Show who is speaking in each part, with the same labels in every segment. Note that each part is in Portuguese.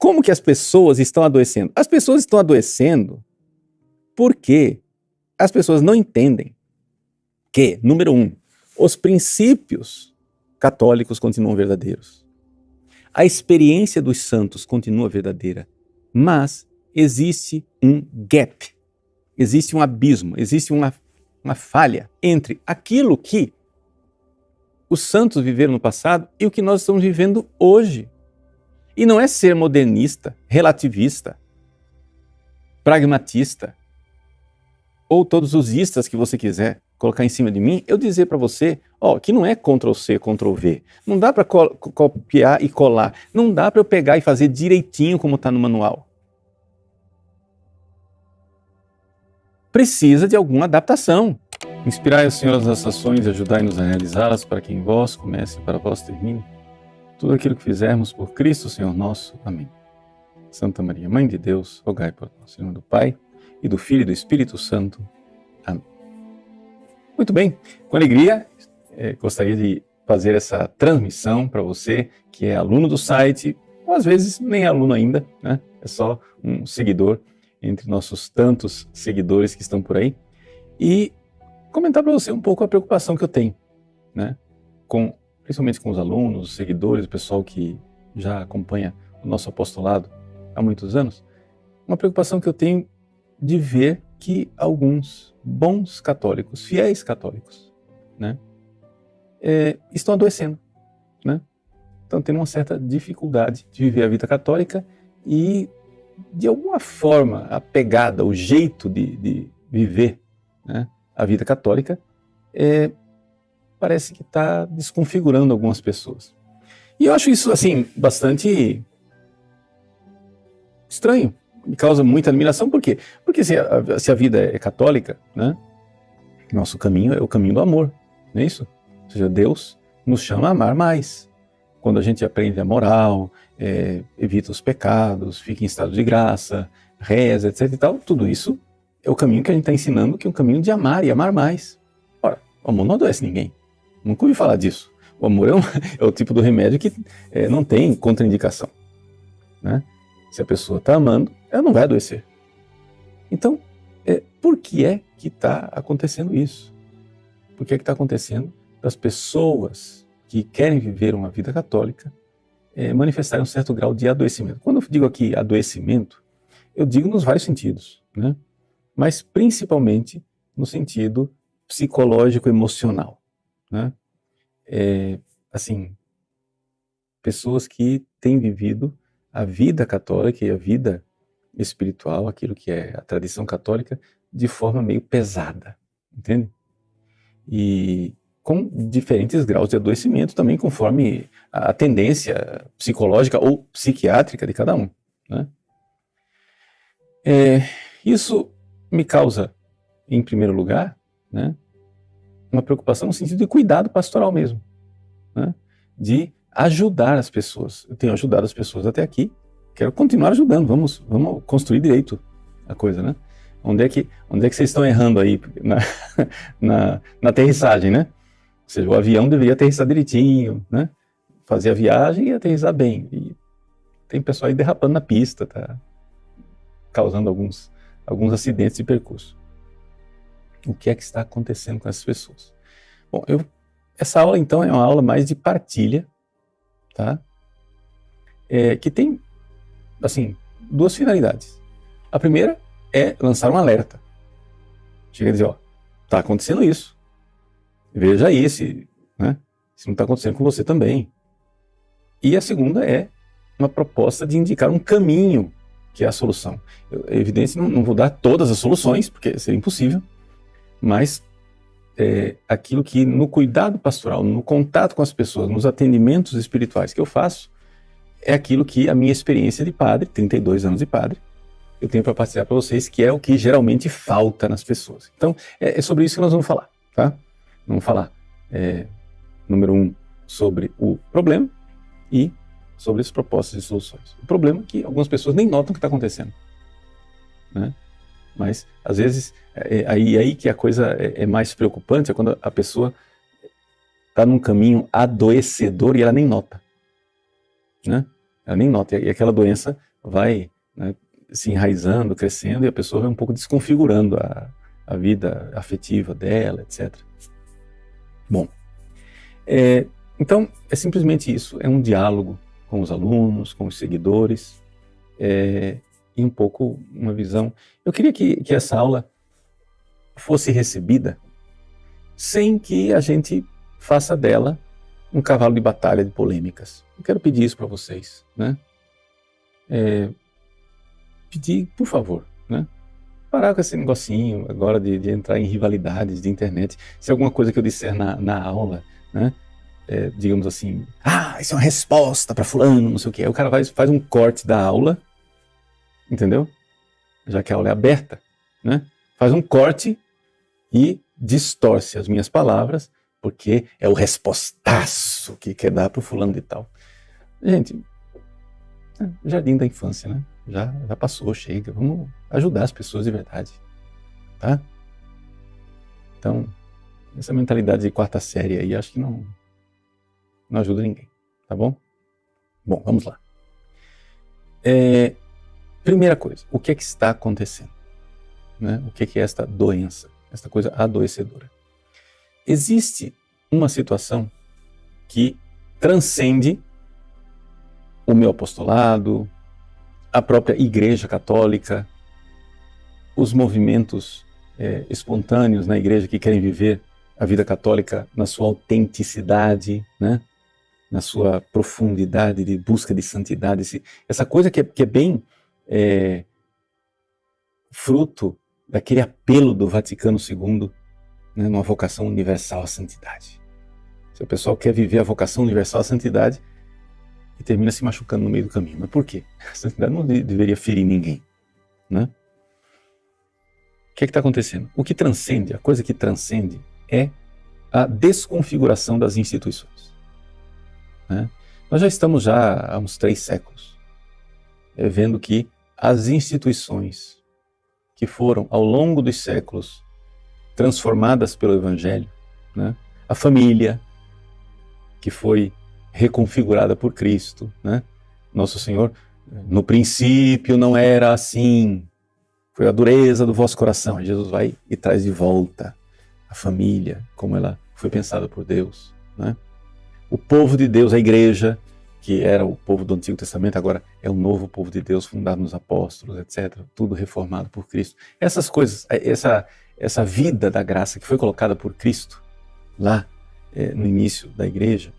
Speaker 1: como que as pessoas estão adoecendo? As pessoas estão adoecendo porque as pessoas não entendem que, número 1, os princípios católicos continuam verdadeiros. A experiência dos santos continua verdadeira, mas existe um gap, existe um abismo, existe uma falha entre aquilo que os santos viveram no passado e o que nós estamos vivendo hoje. E não é ser modernista, relativista, pragmatista, ou todos os istas que você quiser colocar em cima de mim, eu dizer para você, que não é Ctrl+C, Ctrl+V. Não dá para copiar e colar. Não dá para eu pegar e fazer direitinho como está no manual. Precisa de alguma adaptação. Inspirai, Senhor, as nossas ações e ajudai-nos a realizá-las, para que em vós comece e para vós termine tudo aquilo que fizermos por Cristo, Senhor nosso. Amém. Santa Maria, Mãe de Deus, rogai por nós. Em nome do Pai, e do Filho e do Espírito Santo. Amém. Muito bem, com alegria, gostaria de fazer essa transmissão para você que é aluno do site, ou às vezes nem é aluno ainda, né? É só um seguidor entre nossos tantos seguidores que estão por aí, e comentar para você um pouco a preocupação que eu tenho, né? Principalmente com os alunos, os seguidores, o pessoal que já acompanha o nosso apostolado há muitos anos, uma preocupação que eu tenho de ver que alguns bons católicos, fiéis católicos, né, estão adoecendo, né? Estão tendo uma certa dificuldade de viver a vida católica e, de alguma forma, a pegada, o jeito de viver, né, a vida católica parece que está desconfigurando algumas pessoas. E eu acho isso, assim, bastante estranho. Me causa muita admiração. Por quê? Porque se a vida é católica, né, nosso caminho é o caminho do amor, não é isso? Ou seja, Deus nos chama a amar mais. Quando a gente aprende a moral, evita os pecados, fica em estado de graça, reza, etc e tal, tudo isso é o caminho que a gente está ensinando, que é um caminho de amar e amar mais. Ora, o amor não adoece ninguém. Nunca ouvi falar disso. O amor é o tipo do remédio que não tem contraindicação, né? Se a pessoa está amando, ela não vai adoecer. Então, por que é que está acontecendo isso? Por que é que está acontecendo das pessoas que querem viver uma vida católica manifestarem um certo grau de adoecimento? Quando eu digo aqui adoecimento, eu digo nos vários sentidos, né? Mas principalmente no sentido psicológico, emocional, né? Assim, pessoas que têm vivido a vida católica e a vida espiritual, aquilo que é a tradição católica, de forma meio pesada, entende? E com diferentes graus de adoecimento também, conforme a tendência psicológica ou psiquiátrica de cada um, né? Isso me causa, em primeiro lugar, né, uma preocupação no sentido de cuidado pastoral mesmo, né, de ajudar as pessoas. Eu tenho ajudado as pessoas até aqui, quero continuar ajudando, vamos construir direito a coisa, né? Onde é que vocês estão errando aí na aterrissagem, né? Ou seja, o avião deveria aterrissar direitinho, né? Fazer a viagem e aterrissar bem. E tem pessoal aí derrapando na pista, tá causando alguns acidentes de percurso. O que é que está acontecendo com essas pessoas? Bom, essa aula então é uma aula mais de partilha, tá? Que tem, assim, duas finalidades. A primeira é lançar um alerta. Chega a dizer, está acontecendo isso. Veja aí se não está acontecendo com você também. E a segunda é uma proposta de indicar um caminho que é a solução. É evidente, não vou dar todas as soluções, porque seria impossível, mas aquilo que no cuidado pastoral, no contato com as pessoas, nos atendimentos espirituais que eu faço, é aquilo que a minha experiência de padre, 32 anos de padre, eu tenho para partilhar para vocês, que é o que geralmente falta nas pessoas. Então, é sobre isso que nós vamos falar, tá? Vamos falar, número 1, sobre o problema e sobre as propostas de soluções. O problema é que algumas pessoas nem notam o que está acontecendo, né? Mas, às vezes, aí que a coisa é mais preocupante, é quando a pessoa está num caminho adoecedor e ela nem nota, né? Ela nem nota. E aquela doença vai, né, se enraizando, crescendo, e a pessoa vai um pouco desconfigurando a vida afetiva dela, etc. Bom, então é simplesmente isso. É um diálogo com os alunos, com os seguidores, e um pouco uma visão. Eu queria que essa aula fosse recebida sem que a gente faça dela um cavalo de batalha de polêmicas. Eu quero pedir isso para vocês, né? Pedir, por favor, né? Parar com esse negocinho agora de entrar em rivalidades de internet. Se alguma coisa que eu disser na aula, né? Digamos assim, isso é uma resposta para fulano, não sei o quê. Aí o cara faz um corte da aula, entendeu? Já que a aula é aberta, né? Faz um corte e distorce as minhas palavras, porque é o respostaço que quer dar para o fulano de tal. Gente, jardim da infância, né? Já passou, chega. Vamos ajudar as pessoas de verdade, tá? Então, essa mentalidade de quarta série aí, acho que não ajuda ninguém, tá bom? Bom, vamos lá. Primeira coisa, o que é que está acontecendo? Né? O que é esta doença, esta coisa adoecedora? Existe uma situação que transcende o meu apostolado, a própria Igreja Católica, os movimentos espontâneos na Igreja que querem viver a vida católica na sua autenticidade, né? Na sua profundidade de busca de santidade, essa coisa que é bem fruto daquele apelo do Vaticano II, né, numa vocação universal à santidade. Se o pessoal quer viver a vocação universal à santidade e termina se machucando no meio do caminho. Mas por quê? A santidade não deveria ferir ninguém, né? O que está acontecendo? O que transcende, a coisa que transcende é a desconfiguração das instituições. Né? Nós já estamos há uns 3 séculos vendo que as instituições que foram, ao longo dos séculos, transformadas pelo Evangelho, né? A família, que foi reconfigurada por Cristo, né? Nosso Senhor, no princípio não era assim, foi a dureza do vosso coração. Jesus vai e traz de volta a família, como ela foi pensada por Deus, né? O povo de Deus, a igreja, que era o povo do Antigo Testamento, agora é o novo povo de Deus, fundado nos apóstolos, etc. Tudo reformado por Cristo. Essas coisas, essa vida da graça que foi colocada por Cristo lá no início da igreja,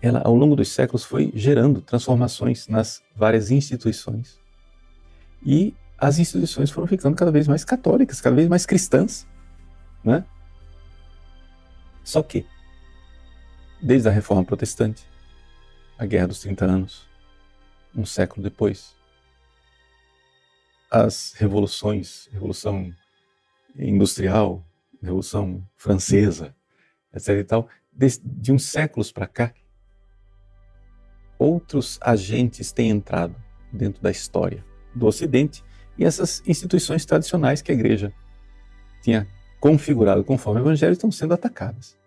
Speaker 1: ela ao longo dos séculos foi gerando transformações nas várias instituições. E as instituições foram ficando cada vez mais católicas, cada vez mais cristãs, né? Só que, desde a Reforma Protestante, a Guerra dos 30 Anos, um século depois, as revoluções, Revolução Industrial, Revolução Francesa, etc. e tal, de uns séculos para cá, outros agentes têm entrado dentro da história do Ocidente e essas instituições tradicionais que a Igreja tinha configurado conforme o Evangelho estão sendo atacadas.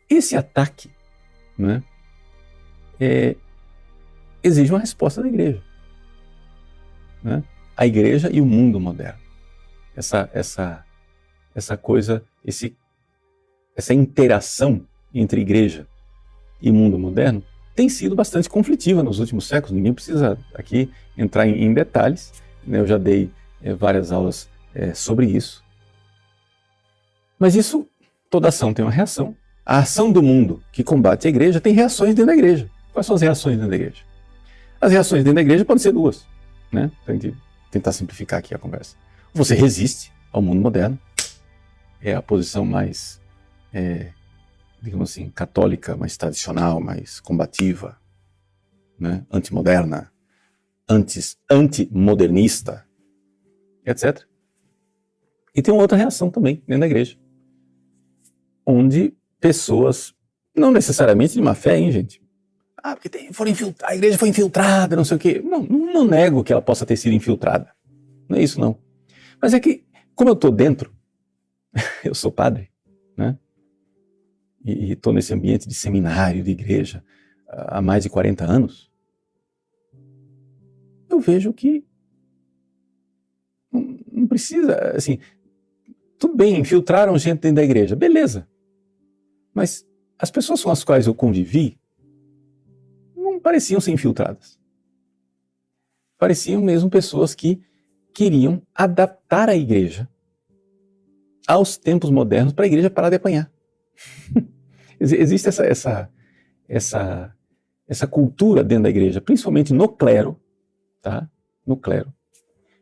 Speaker 1: Esse ataque, né, exige uma resposta da Igreja, né? A Igreja e o mundo moderno. Essa coisa, essa interação entre Igreja e mundo moderno tem sido bastante conflitiva nos últimos séculos. Ninguém precisa aqui entrar em detalhes, né? Eu já dei várias aulas sobre isso. Mas isso, toda ação tem uma reação. A ação do mundo que combate a igreja tem reações dentro da igreja. Quais são as reações dentro da igreja? As reações dentro da igreja podem ser 2, né? Para a gente tentar simplificar aqui a conversa. Você resiste ao mundo moderno, é a posição mais, digamos assim, católica, mais tradicional, mais combativa, né? Antimoderna, antimodernista, etc. E tem uma outra reação também dentro da igreja, onde pessoas, não necessariamente de má fé, hein, gente? Porque a igreja foi infiltrada, não sei o quê. Não nego que ela possa ter sido infiltrada. Não é isso, não. Mas é que, como eu estou dentro, eu sou padre, né? E estou nesse ambiente de seminário, de igreja, há mais de 40 anos, eu vejo que não precisa, assim, tudo bem, infiltraram gente dentro da igreja, beleza, mas as pessoas com as quais eu convivi não pareciam ser infiltradas. Pareciam mesmo pessoas que queriam adaptar a igreja aos tempos modernos para a igreja parar de apanhar. Existe essa cultura dentro da igreja, principalmente no clero, tá? No clero.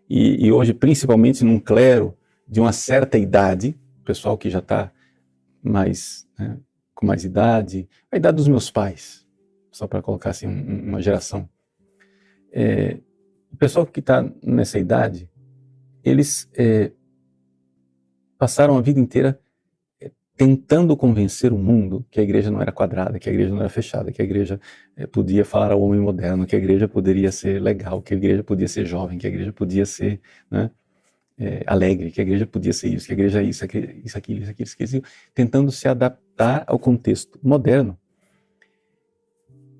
Speaker 1: E hoje, principalmente num clero de uma certa idade, pessoal que já está mais, né, com mais idade, a idade dos meus pais, só para colocar assim uma geração. O pessoal que está nessa idade, eles passaram a vida inteira tentando convencer o mundo que a igreja não era quadrada, que a igreja não era fechada, que a igreja podia falar ao homem moderno, que a igreja poderia ser legal, que a igreja podia ser jovem, que a igreja podia ser, né, alegre, que a igreja podia ser isso, que a igreja é isso, aquilo, tentando se adaptar ao contexto moderno.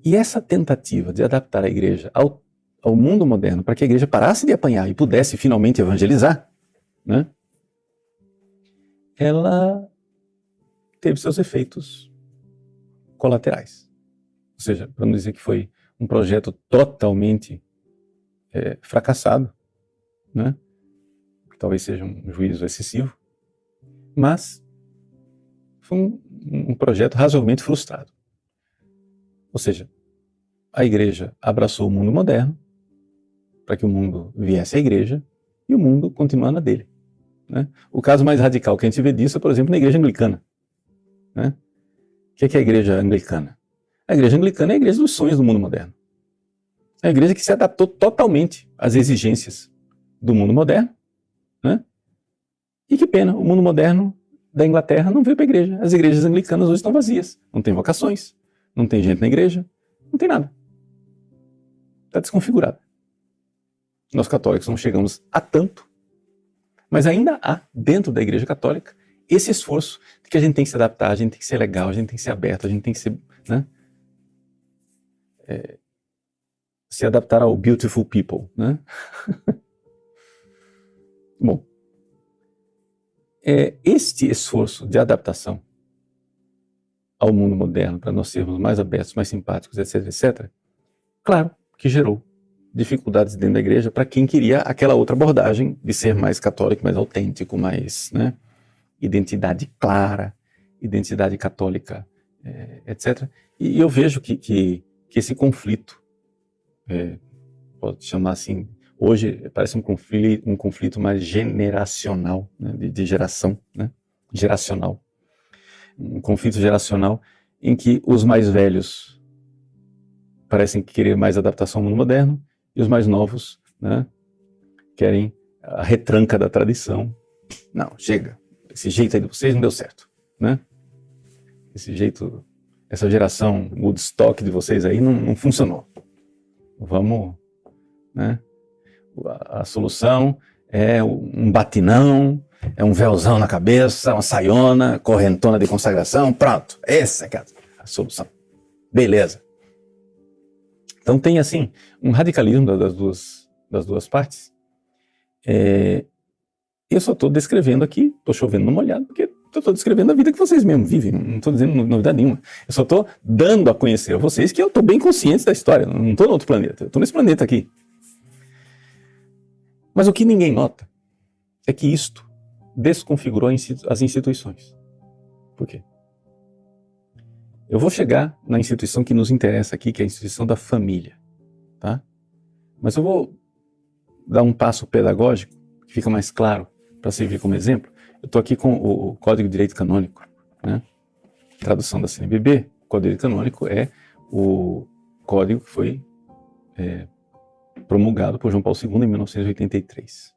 Speaker 1: E essa tentativa de adaptar a igreja ao mundo moderno, para que a igreja parasse de apanhar e pudesse finalmente evangelizar, né, ela teve seus efeitos colaterais. Ou seja, para não dizer que foi um projeto totalmente fracassado, né, que talvez seja um juízo excessivo, mas foi um projeto razoavelmente frustrado. Ou seja, a igreja abraçou o mundo moderno para que o mundo viesse à igreja e o mundo continuar na dele, né? O caso mais radical que a gente vê disso é, por exemplo, na igreja anglicana, né? O que é a igreja anglicana? A igreja anglicana é a igreja dos sonhos do mundo moderno. É a igreja que se adaptou totalmente às exigências do mundo moderno, né? E que pena, o mundo moderno da Inglaterra não veio para a igreja. As igrejas anglicanas hoje estão vazias. Não tem vocações, não tem gente na igreja, não tem nada. Está desconfigurada. Nós católicos não chegamos a tanto, mas ainda há, dentro da igreja católica, esse esforço de que a gente tem que se adaptar, a gente tem que ser legal, a gente tem que ser aberto, a gente tem que ser, né, se adaptar ao beautiful people, né? Bom, este esforço de adaptação ao mundo moderno, para nós sermos mais abertos, mais simpáticos, etc, etc, claro que gerou dificuldades dentro da igreja para quem queria aquela outra abordagem de ser mais católico, mais autêntico, mais, né, identidade clara, identidade católica, etc. E eu vejo que esse conflito, pode chamar assim, hoje parece um conflito mais generacional, né, de geração, né, geracional. Um conflito geracional em que os mais velhos parecem querer mais adaptação ao mundo moderno e os mais novos, né, querem a retranca da tradição. Não, chega. Esse jeito aí de vocês não deu certo, né? Esse jeito, essa geração Woodstock de vocês aí não funcionou. Vamos, né? A solução é um batinão, é um véuzão na cabeça, uma saiona, correntona de consagração, pronto. Essa é a solução. Beleza. Então tem assim um radicalismo das duas partes. Eu só estou descrevendo aqui, estou chovendo no molhado, porque eu estou descrevendo a vida que vocês mesmos vivem, não estou dizendo novidade nenhuma. Eu só estou dando a conhecer a vocês que eu estou bem consciente da história, não estou em outro planeta, eu estou nesse planeta aqui. Mas o que ninguém nota é que isto desconfigurou as instituições. Por quê? Eu vou chegar na instituição que nos interessa aqui, que é a instituição da família, tá? Mas eu vou dar um passo pedagógico, que fica mais claro, para servir como exemplo. Eu estou aqui com o Código de Direito Canônico, né? Tradução da CNBB. O Código de Direito Canônico é o código que foi promulgado por João Paulo II em 1983.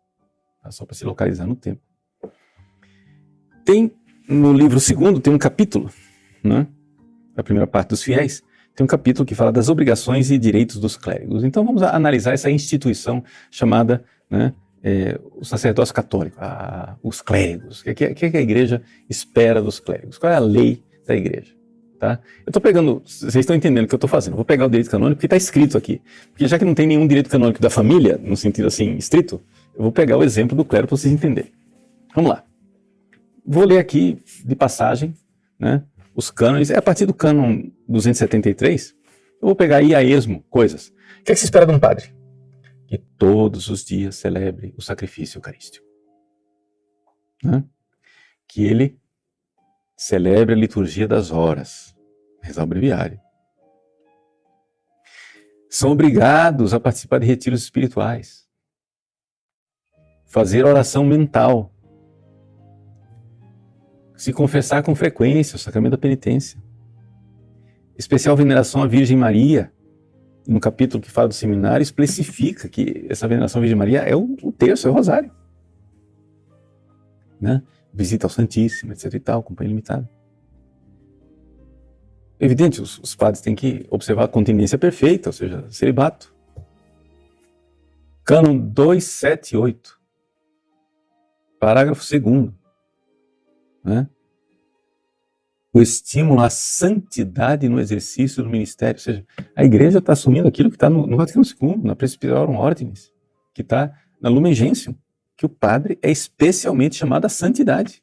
Speaker 1: Tá? Só para se localizar no tempo. Tem, no livro segundo, tem um capítulo, né? A primeira parte dos fiéis, tem um capítulo que fala das obrigações e direitos dos clérigos. Então vamos analisar essa instituição chamada, né, o sacerdócio católico, os clérigos. O que a igreja espera dos clérigos? Qual é a lei da igreja? Tá? Eu estou pegando, vocês estão entendendo o que eu estou fazendo, eu vou pegar o direito canônico porque está escrito aqui. Porque já que não tem nenhum direito canônico da família, no sentido assim, estrito, eu vou pegar o exemplo do clero para vocês entenderem. Vamos lá. Vou ler aqui, de passagem, né, os cânones, a partir do cânon 273, eu vou pegar aí a esmo coisas. O que é que se espera de um padre? Que todos os dias celebre o sacrifício eucarístico. Né? Que ele celebre a liturgia das horas, rezar o breviário. São obrigados a participar de retiros espirituais, fazer oração mental, se confessar com frequência, o sacramento da penitência, especial veneração à Virgem Maria. No capítulo que fala do seminário, especifica que essa veneração à Virgem Maria é o terço, é o rosário. Né? Visita ao Santíssimo, etc e tal, companhia limitada. Evidente, os padres têm que observar a continência perfeita, ou seja, celibato. Cânon 278, parágrafo 2º, né? O estímulo à santidade no exercício do ministério, ou seja, a igreja está assumindo aquilo que está no Vaticano II, na Presbyterorum Ordinis, que está na Lumen Gentium, que o padre é especialmente chamado à santidade.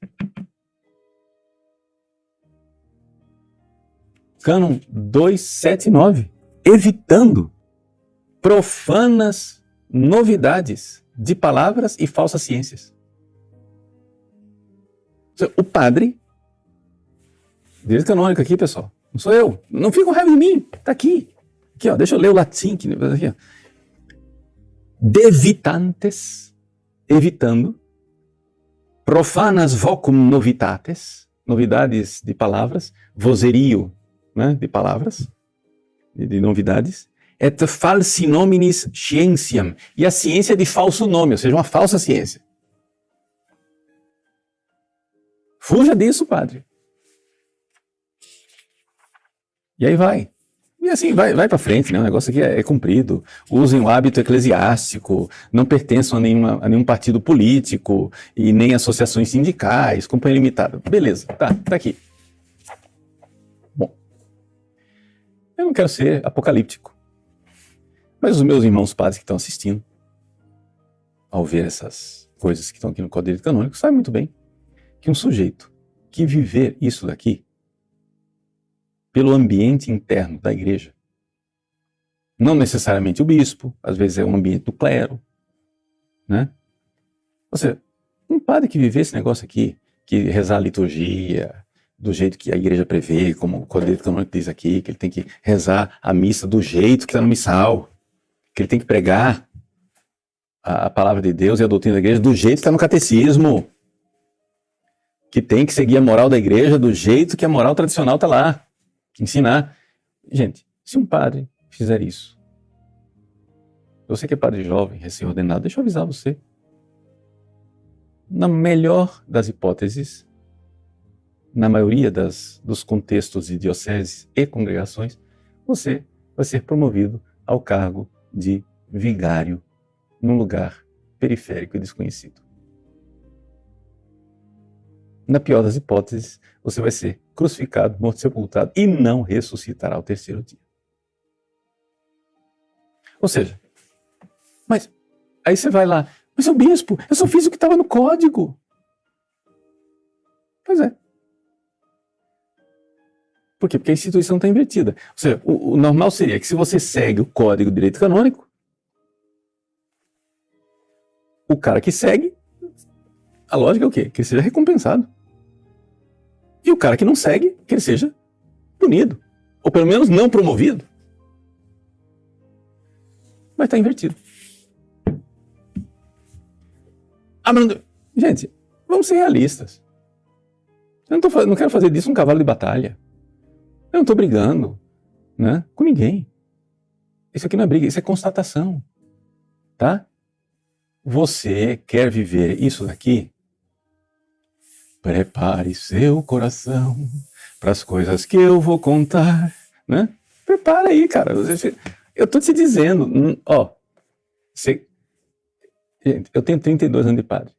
Speaker 1: Cânon 279, evitando profanas novidades de palavras e falsas ciências. O padre, direito canônico aqui, pessoal, não sou eu, não fica com raiva de mim, tá aqui. Aqui, ó, deixa eu ler o latim, aqui, ó. Devitantes, evitando, profanas vocum novitates, novidades de palavras, vozerio, né, de palavras, de novidades, et falsi nominis scientiam, e a ciência de falso nome, ou seja, uma falsa ciência. Fuja disso, padre. E aí vai. E assim, vai para frente, né? O negócio aqui é cumprido. Usem o hábito eclesiástico, não pertençam a nenhum partido político e nem associações sindicais, companhia limitada. Beleza, tá aqui. Bom, eu não quero ser apocalíptico, mas os meus irmãos padres que estão assistindo, ao ver essas coisas que estão aqui no Código de Direito Canônico, sabem muito bem que um sujeito que viver isso daqui pelo ambiente interno da igreja, não necessariamente o bispo, às vezes é o ambiente do clero, né? Ou seja, um padre que viver esse negócio aqui, que rezar a liturgia do jeito que a igreja prevê, como o Código Canônico diz aqui, que ele tem que rezar a missa do jeito que está no missal, que ele tem que pregar a palavra de Deus e a doutrina da igreja do jeito que está no catecismo, que tem que seguir a moral da igreja do jeito que a moral tradicional está lá. Ensinar. Gente, se um padre fizer isso, você que é padre jovem, recém-ordenado, deixa eu avisar você. Na melhor das hipóteses, na maioria dos contextos de dioceses e congregações, você vai ser promovido ao cargo de vigário num lugar periférico e desconhecido. Na pior das hipóteses, você vai ser crucificado, morto, sepultado e não ressuscitará ao terceiro dia. Ou seja, mas aí você vai lá, mas seu bispo, eu só fiz o que estava no código. Pois é. Por quê? Porque a instituição está invertida. Ou seja, o normal seria que se você segue o Código de Direito Canônico, o cara que segue, a lógica é o quê? Que ele seja recompensado. E o cara que não segue, que ele seja punido. Ou pelo menos não promovido. Mas está invertido. Gente, vamos ser realistas. Eu não quero fazer disso um cavalo de batalha. Eu não estou brigando, né, com ninguém. Isso aqui não é briga, isso é constatação. Tá? Você quer viver isso daqui? Prepare seu coração para as coisas que eu vou contar, né? Prepara aí, cara. Eu tô te dizendo, ó. Gente, eu tenho 32 anos de padre.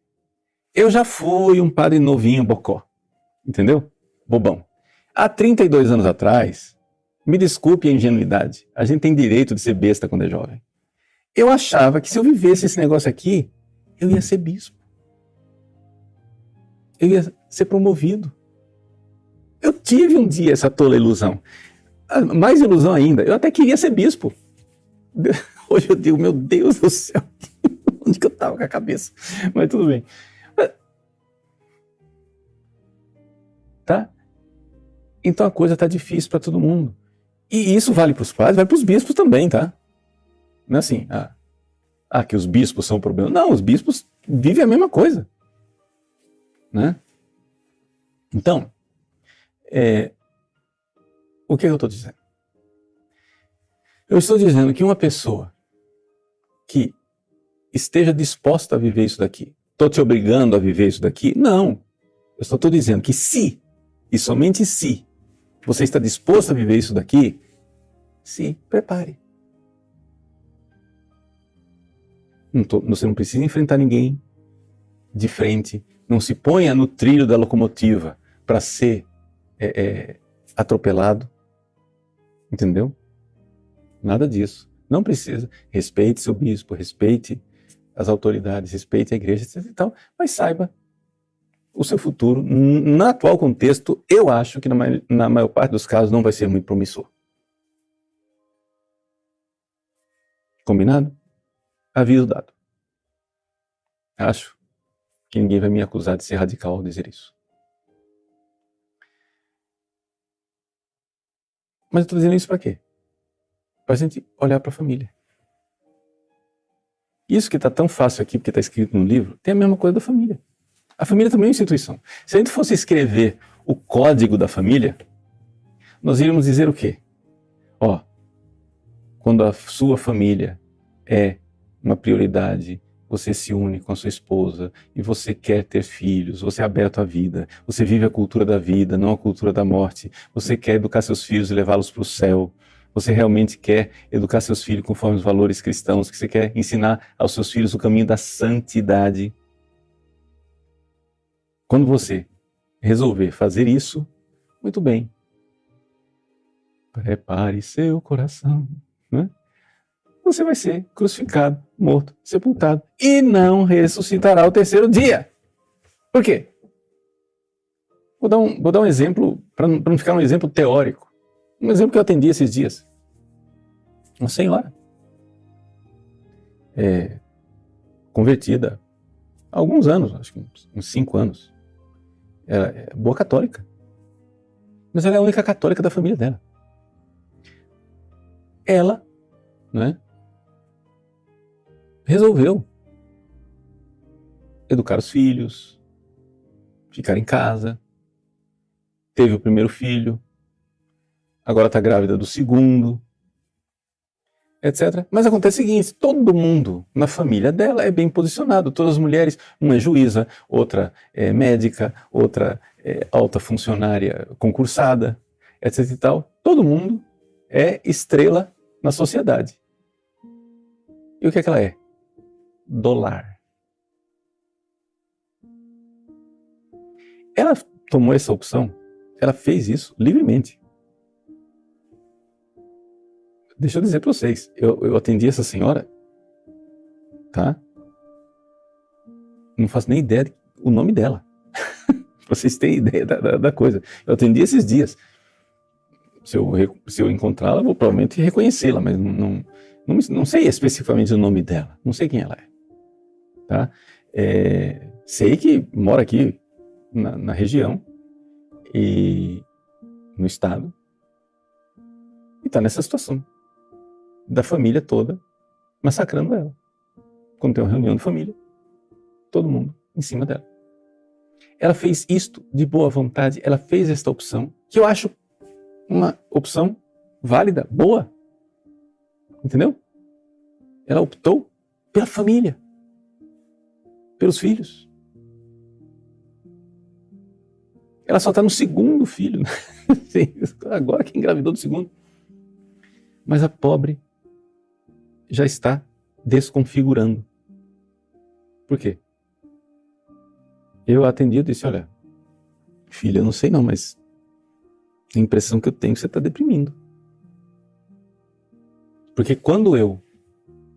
Speaker 1: Eu já fui um padre novinho, bocó. Entendeu? Bobão. Há 32 anos atrás, me desculpe a ingenuidade, a gente tem direito de ser besta quando é jovem. Eu achava que se eu vivesse esse negócio aqui, eu ia ser bispo. Eu ia ser promovido. Eu tive um dia essa tola ilusão. Mais ilusão ainda, eu até queria ser bispo. Hoje eu digo, meu Deus do céu, onde que eu estava com a cabeça? Mas tudo bem. Tá? Então a coisa está difícil para todo mundo. E isso vale para os padres, vale para os bispos também, tá? Não é assim, que os bispos são o problema. Não, os bispos vivem a mesma coisa. Né? Então, o que eu estou dizendo? Eu estou dizendo que uma pessoa que esteja disposta a viver isso daqui, estou te obrigando a viver isso daqui? Não. Eu só estou dizendo que se, e somente se, você está disposto a viver isso daqui, se prepare. Você não precisa enfrentar ninguém de frente, não se ponha no trilho da locomotiva para ser atropelado, entendeu? Nada disso. Não precisa. Respeite seu bispo, respeite as autoridades, respeite a igreja, etc e tal, mas saiba o seu futuro. No atual contexto, eu acho que na maior parte dos casos não vai ser muito promissor. Combinado? Aviso dado. Acho que ninguém vai me acusar de ser radical ao dizer isso. Mas eu estou dizendo isso para quê? Para a gente olhar para a família. Isso que está tão fácil aqui, porque está escrito no livro, tem a mesma coisa da família. A família também é uma instituição. Se a gente fosse escrever o código da família, nós iríamos dizer o quê? Quando a sua família é uma prioridade, você se une com a sua esposa e você quer ter filhos, você é aberto à vida, você vive a cultura da vida, não a cultura da morte, você quer educar seus filhos e levá-los para o céu, você realmente quer educar seus filhos conforme os valores cristãos, que você quer ensinar aos seus filhos o caminho da santidade. Quando você resolver fazer isso, muito bem. Prepare seu coração, né? Você vai ser crucificado, morto, sepultado e não ressuscitará ao terceiro dia. Por quê? Vou dar um exemplo, para não ficar um exemplo teórico. Um exemplo que eu atendi esses dias. Uma senhora convertida há alguns anos, acho que uns 5 anos. Ela é boa católica. Mas ela é a única católica da família dela. Ela, resolveu educar os filhos, ficar em casa, teve o primeiro filho, agora está grávida do segundo, etc. Mas acontece o seguinte, todo mundo na família dela é bem posicionado, todas as mulheres, uma é juíza, outra é médica, outra é alta funcionária concursada, etc e tal. Todo mundo é estrela na sociedade. E o que é que ela é? Do lar. Ela tomou essa opção, ela fez isso livremente. Deixa eu dizer para vocês, eu atendi essa senhora, tá? Não faço nem ideia do nome dela. Pra vocês terem ideia da coisa. Eu atendi esses dias. Se eu encontrá-la, vou provavelmente reconhecê-la, mas não sei especificamente o nome dela. Não sei quem ela é. Tá? Sei que mora aqui na região e no estado e está nessa situação da família toda massacrando ela. Quando tem uma reunião de família, todo mundo em cima dela. Ela fez isto de boa vontade, ela fez esta opção, que eu acho uma opção válida, boa. Entendeu? Ela optou pela família, pelos filhos. Ela só está no segundo filho, né? Agora que engravidou do segundo. Mas a pobre já está desconfigurando. Por quê? Eu atendi e disse, olha, filha, eu não sei não, mas a impressão que eu tenho é que você está deprimindo. Porque quando eu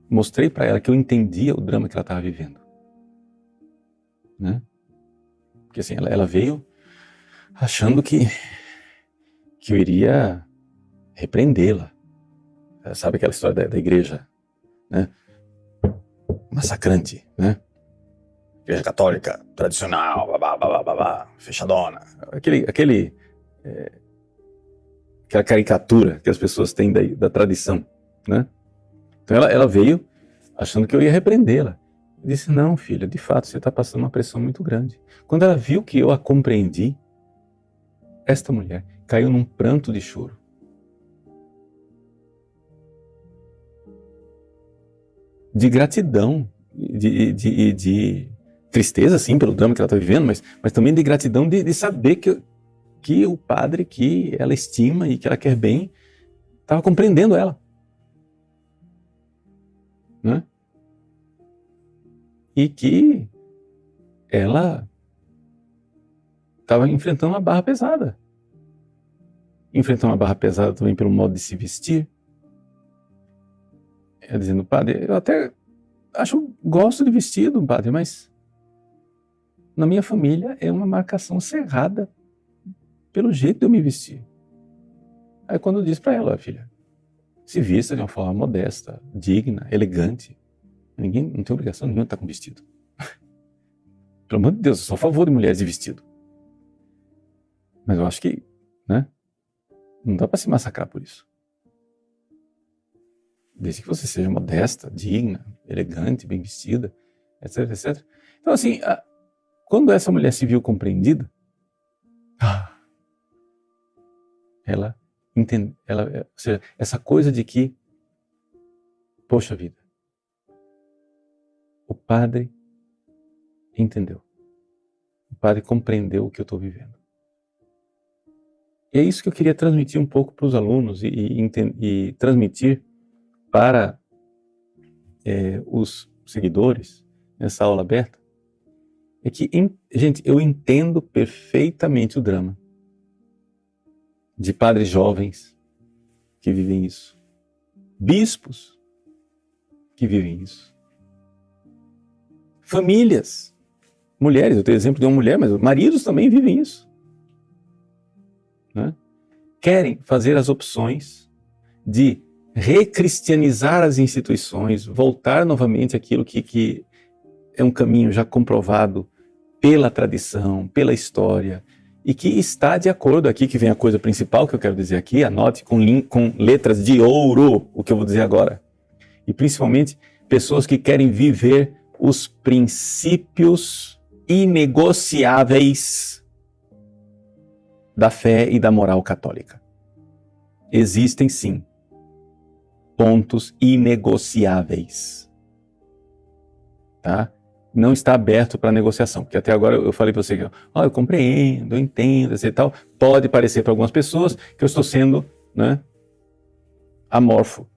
Speaker 1: mostrei para ela que eu entendia o drama que ela estava vivendo, né? Porque assim, ela veio achando que eu iria repreendê-la. Sabe aquela história da igreja, né? Massacrante, né? Igreja católica, tradicional, fechadona. Aquela caricatura que as pessoas têm da tradição, né? Então ela veio achando que eu ia repreendê-la. Eu disse, não, filha, de fato, você está passando uma pressão muito grande. Quando ela viu que eu a compreendi, esta mulher caiu num pranto de choro. De gratidão, de tristeza, sim, pelo drama que ela está vivendo, mas também de gratidão de saber que o padre que ela estima e que ela quer bem estava compreendendo ela. Né? E que ela estava enfrentando uma barra pesada. Enfrentando uma barra pesada também pelo modo de se vestir. Ela dizendo, padre, eu até gosto de vestido, padre, mas na minha família é uma marcação cerrada pelo jeito de eu me vestir. Aí quando eu disse para ela, filha, se vista de uma forma modesta, digna, elegante. Ninguém não tem obrigação nenhuma de estar com vestido. Pelo amor de Deus, eu sou a favor de mulheres de vestido. Mas eu acho que, né, não dá para se massacrar por isso. Desde que você seja modesta, digna, elegante, bem vestida, etc, etc. Então assim, quando essa mulher se viu compreendida, ela entende, ou seja, essa coisa de que, poxa vida, o padre entendeu. O padre compreendeu o que eu estou vivendo. E é isso que eu queria transmitir um pouco para os alunos e transmitir para os seguidores nessa aula aberta. É que, gente, eu entendo perfeitamente o drama de padres jovens que vivem isso. Bispos que vivem isso. Famílias. Mulheres, eu tenho exemplo de uma mulher, mas maridos também vivem isso. Né? Querem fazer as opções de recristianizar as instituições, voltar novamente àquilo que é um caminho já comprovado pela tradição, pela história, e que está de acordo, aqui que vem a coisa principal que eu quero dizer aqui, anote com letras de ouro o que eu vou dizer agora. E principalmente pessoas que querem viver os princípios inegociáveis da fé e da moral católica. Existem sim pontos inegociáveis. Tá? Não está aberto para negociação, porque até agora eu falei para você que eu compreendo, eu entendo, etc. Tal. Pode parecer para algumas pessoas que eu estou sendo, né, amorfo.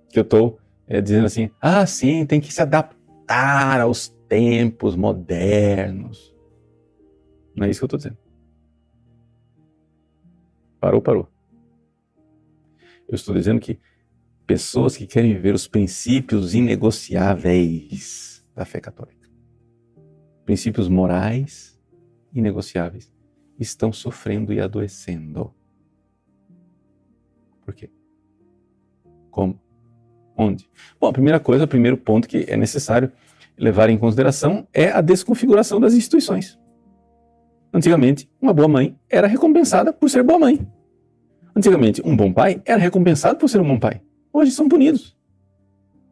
Speaker 1: Que eu estou dizendo assim, sim, tem que se adaptar aos tempos modernos. Não é isso que eu estou dizendo. Parou. Eu estou dizendo que pessoas que querem viver os princípios inegociáveis da fé católica, princípios morais inegociáveis, estão sofrendo e adoecendo. Por quê? Como? Onde? Bom, a primeira coisa, o primeiro ponto que é necessário levar em consideração é a desconfiguração das instituições. Antigamente, uma boa mãe era recompensada por ser boa mãe. Antigamente, um bom pai era recompensado por ser um bom pai. Hoje são punidos.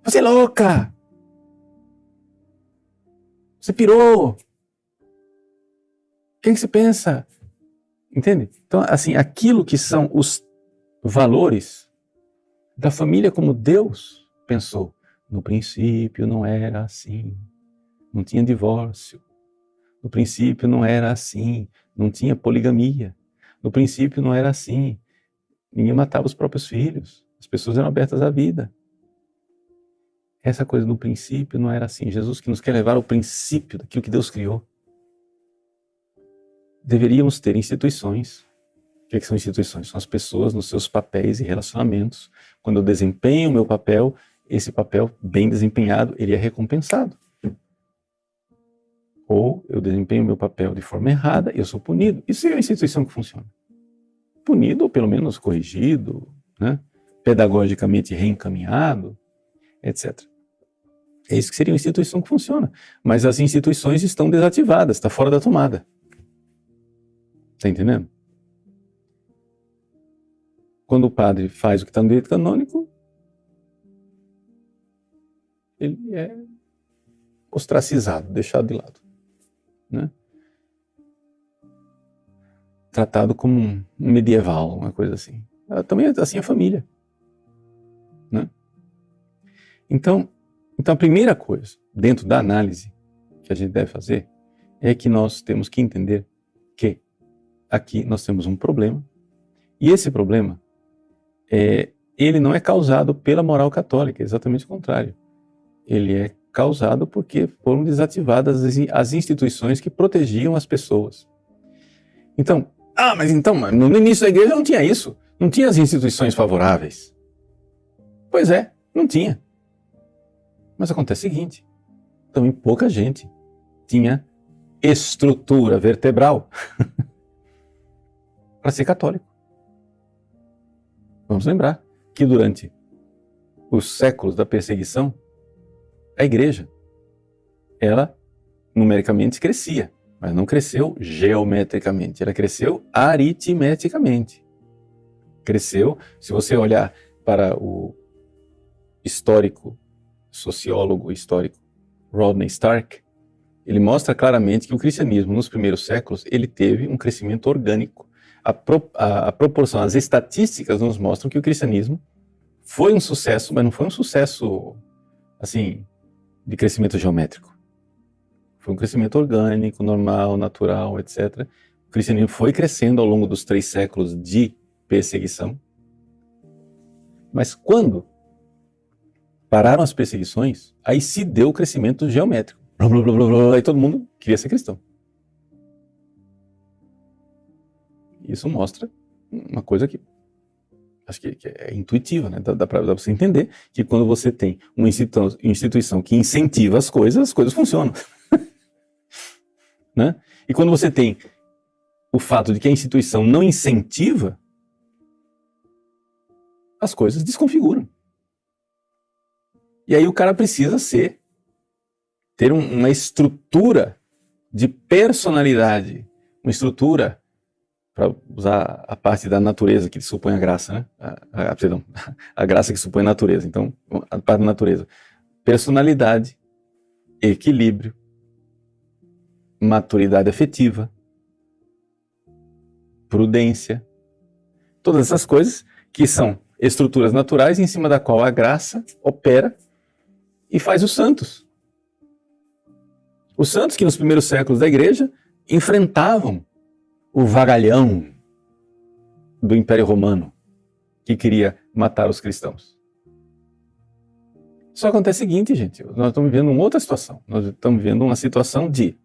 Speaker 1: Você é louca! Você pirou! O que você pensa? Entende? Então, assim, aquilo que são os valores da família como Deus pensou. No princípio não era assim. Não tinha divórcio. No princípio não era assim. Não tinha poligamia. No princípio não era assim. Ninguém matava os próprios filhos. As pessoas eram abertas à vida. Essa coisa no princípio não era assim. Jesus que nos quer levar ao princípio daquilo que Deus criou. Deveríamos ter instituições O que são instituições? São as pessoas nos seus papéis e relacionamentos. Quando eu desempenho o meu papel, esse papel bem desempenhado, ele é recompensado. Ou eu desempenho o meu papel de forma errada, eu sou punido. Isso é uma instituição que funciona. Punido, ou pelo menos corrigido, né? Pedagogicamente reencaminhado, etc. É isso que seria uma instituição que funciona. Mas as instituições estão desativadas, está fora da tomada. Está entendendo? Quando o padre faz o que está no direito canônico, ele é ostracizado, deixado de lado, né? Tratado como um medieval, uma coisa assim. Também assim a família, né? Então a primeira coisa, dentro da análise que a gente deve fazer, é que nós temos que entender que aqui nós temos um problema, e esse problema, ele não é causado pela moral católica, é exatamente o contrário. Ele é causado porque foram desativadas as instituições que protegiam as pessoas. Então, mas no início da igreja não tinha isso, não tinha as instituições favoráveis. Pois é, não tinha. Mas acontece o seguinte, também pouca gente tinha estrutura vertebral para ser católico. Vamos lembrar que durante os séculos da perseguição, a igreja, ela numericamente crescia, mas não cresceu geometricamente, ela cresceu aritmeticamente. Cresceu, se você olhar para o sociólogo histórico Rodney Stark, ele mostra claramente que o cristianismo nos primeiros séculos, ele teve um crescimento orgânico. A proporção, as estatísticas nos mostram que o cristianismo foi um sucesso, mas não foi um sucesso, assim, de crescimento geométrico. Foi um crescimento orgânico, normal, natural, etc. O cristianismo foi crescendo ao longo dos 3 séculos de perseguição. Mas quando pararam as perseguições, aí se deu o crescimento geométrico. Blá, blá, blá, blá, blá, aí todo mundo queria ser cristão. Isso mostra uma coisa que acho que é intuitiva, né? Dá para você entender que quando você tem uma instituição que incentiva as coisas funcionam. Né? E quando você tem o fato de que a instituição não incentiva, as coisas desconfiguram. E aí o cara precisa ter uma estrutura de personalidade, uma estrutura, para usar a parte da natureza que supõe a graça, né? Perdão, a graça que supõe a natureza. Então, a parte da natureza. Personalidade, equilíbrio, maturidade afetiva, prudência. Todas essas coisas que são estruturas naturais em cima da qual a graça opera e faz os santos. Os santos que nos primeiros séculos da igreja enfrentavam o vagalhão do Império Romano que queria matar os cristãos. Só acontece o seguinte, gente, nós estamos vivendo uma outra situação. Nós estamos vivendo uma situação de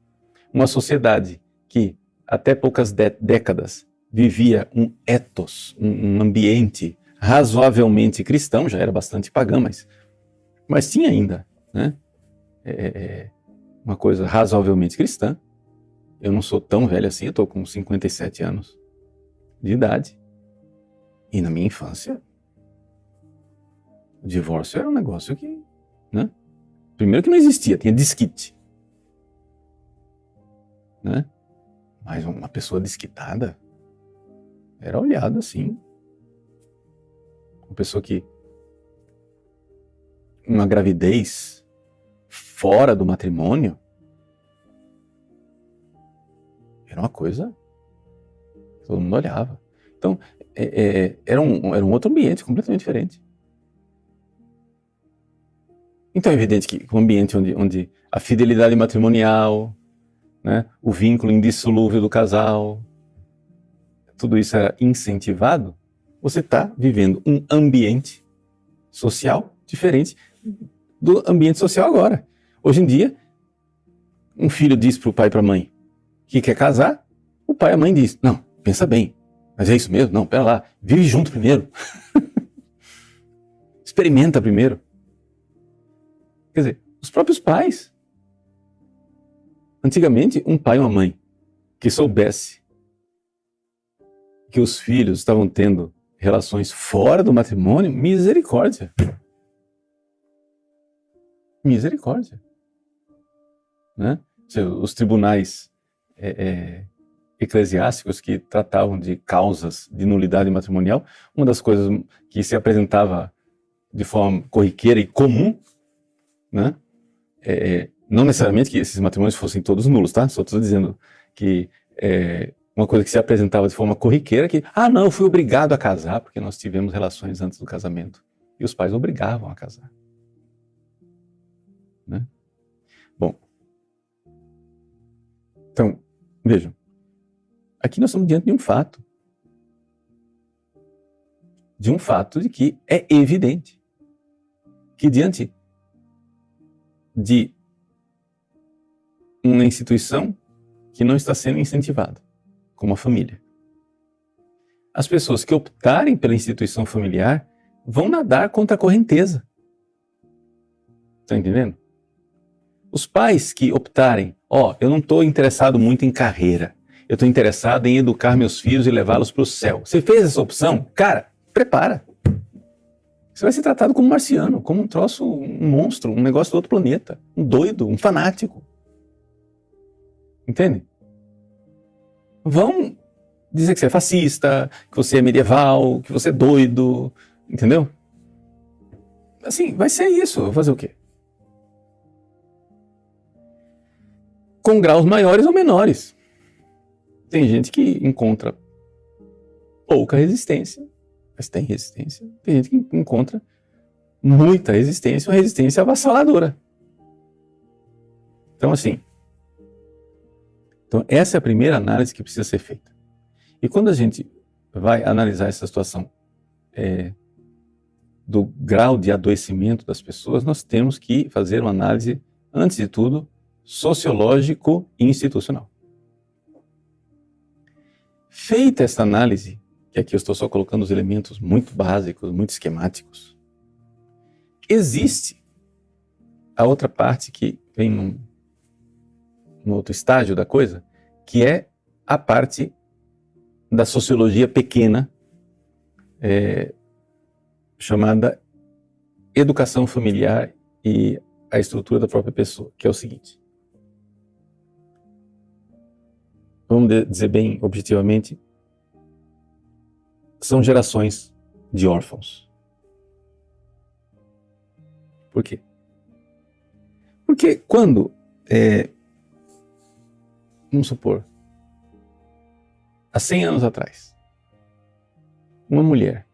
Speaker 1: uma sociedade que até poucas décadas vivia um ethos, um ambiente razoavelmente cristão, já era bastante pagã, mas tinha ainda, né, uma coisa razoavelmente cristã. Eu não sou tão velho assim, eu estou com 57 anos de idade. E na minha infância, o divórcio era um negócio que, né? Primeiro que não existia, tinha disquite. Né? Mas uma pessoa desquitada era olhada assim. Uma pessoa que, uma gravidez fora do matrimônio, era uma coisa que todo mundo olhava. Então, era um outro ambiente completamente diferente. Então é evidente que um ambiente onde a fidelidade matrimonial, né, o vínculo indissolúvel do casal, tudo isso era incentivado, você está vivendo um ambiente social diferente do ambiente social agora. Hoje em dia, um filho diz para o pai e para a mãe que quer casar, o pai e a mãe diz, não, pensa bem, Mas é isso mesmo? Não, pera lá. Vive junto primeiro. Experimenta primeiro. Quer dizer, os próprios pais. Antigamente, um pai e uma mãe que soubesse que os filhos estavam tendo relações fora do matrimônio, misericórdia. Misericórdia. Né? Os tribunais eclesiásticos que tratavam de causas de nulidade matrimonial, uma das coisas que se apresentava de forma corriqueira e comum, né? Não necessariamente que esses matrimônios fossem todos nulos, tá? Só estou dizendo que uma coisa que se apresentava de forma corriqueira que, não, eu fui obrigado a casar porque nós tivemos relações antes do casamento. E os pais obrigavam a casar. Né? Bom, então, vejam, aqui nós estamos diante de um fato. De um fato de que é evidente que diante de uma instituição que não está sendo incentivada, como a família, as pessoas que optarem pela instituição familiar vão nadar contra a correnteza. Está entendendo? Os pais que optarem, eu não estou interessado muito em carreira, eu estou interessado em educar meus filhos e levá-los para o céu. Você fez essa opção? Cara, prepara. Você vai ser tratado como um marciano, como um troço, um monstro, um negócio do outro planeta, um doido, um fanático. Entende? Vão dizer que você é fascista, que você é medieval, que você é doido, entendeu? Assim, vai ser isso. Vou fazer o quê? Com graus maiores ou menores. Tem gente que encontra pouca resistência, mas tem resistência. Tem gente que encontra muita resistência, uma resistência avassaladora. Então, assim, essa é a primeira análise que precisa ser feita. E quando a gente vai analisar essa situação do grau de adoecimento das pessoas, nós temos que fazer uma análise, antes de tudo, sociológico e institucional. Feita essa análise, que aqui eu estou só colocando os elementos muito básicos, muito esquemáticos, existe a outra parte que vem num outro estágio da coisa, que é a parte da sociologia pequena, chamada educação familiar e a estrutura da própria pessoa, que é o seguinte. Vamos dizer bem objetivamente, são gerações de órfãos. Por quê? Porque quando, vamos supor, há 100 anos atrás, uma mulher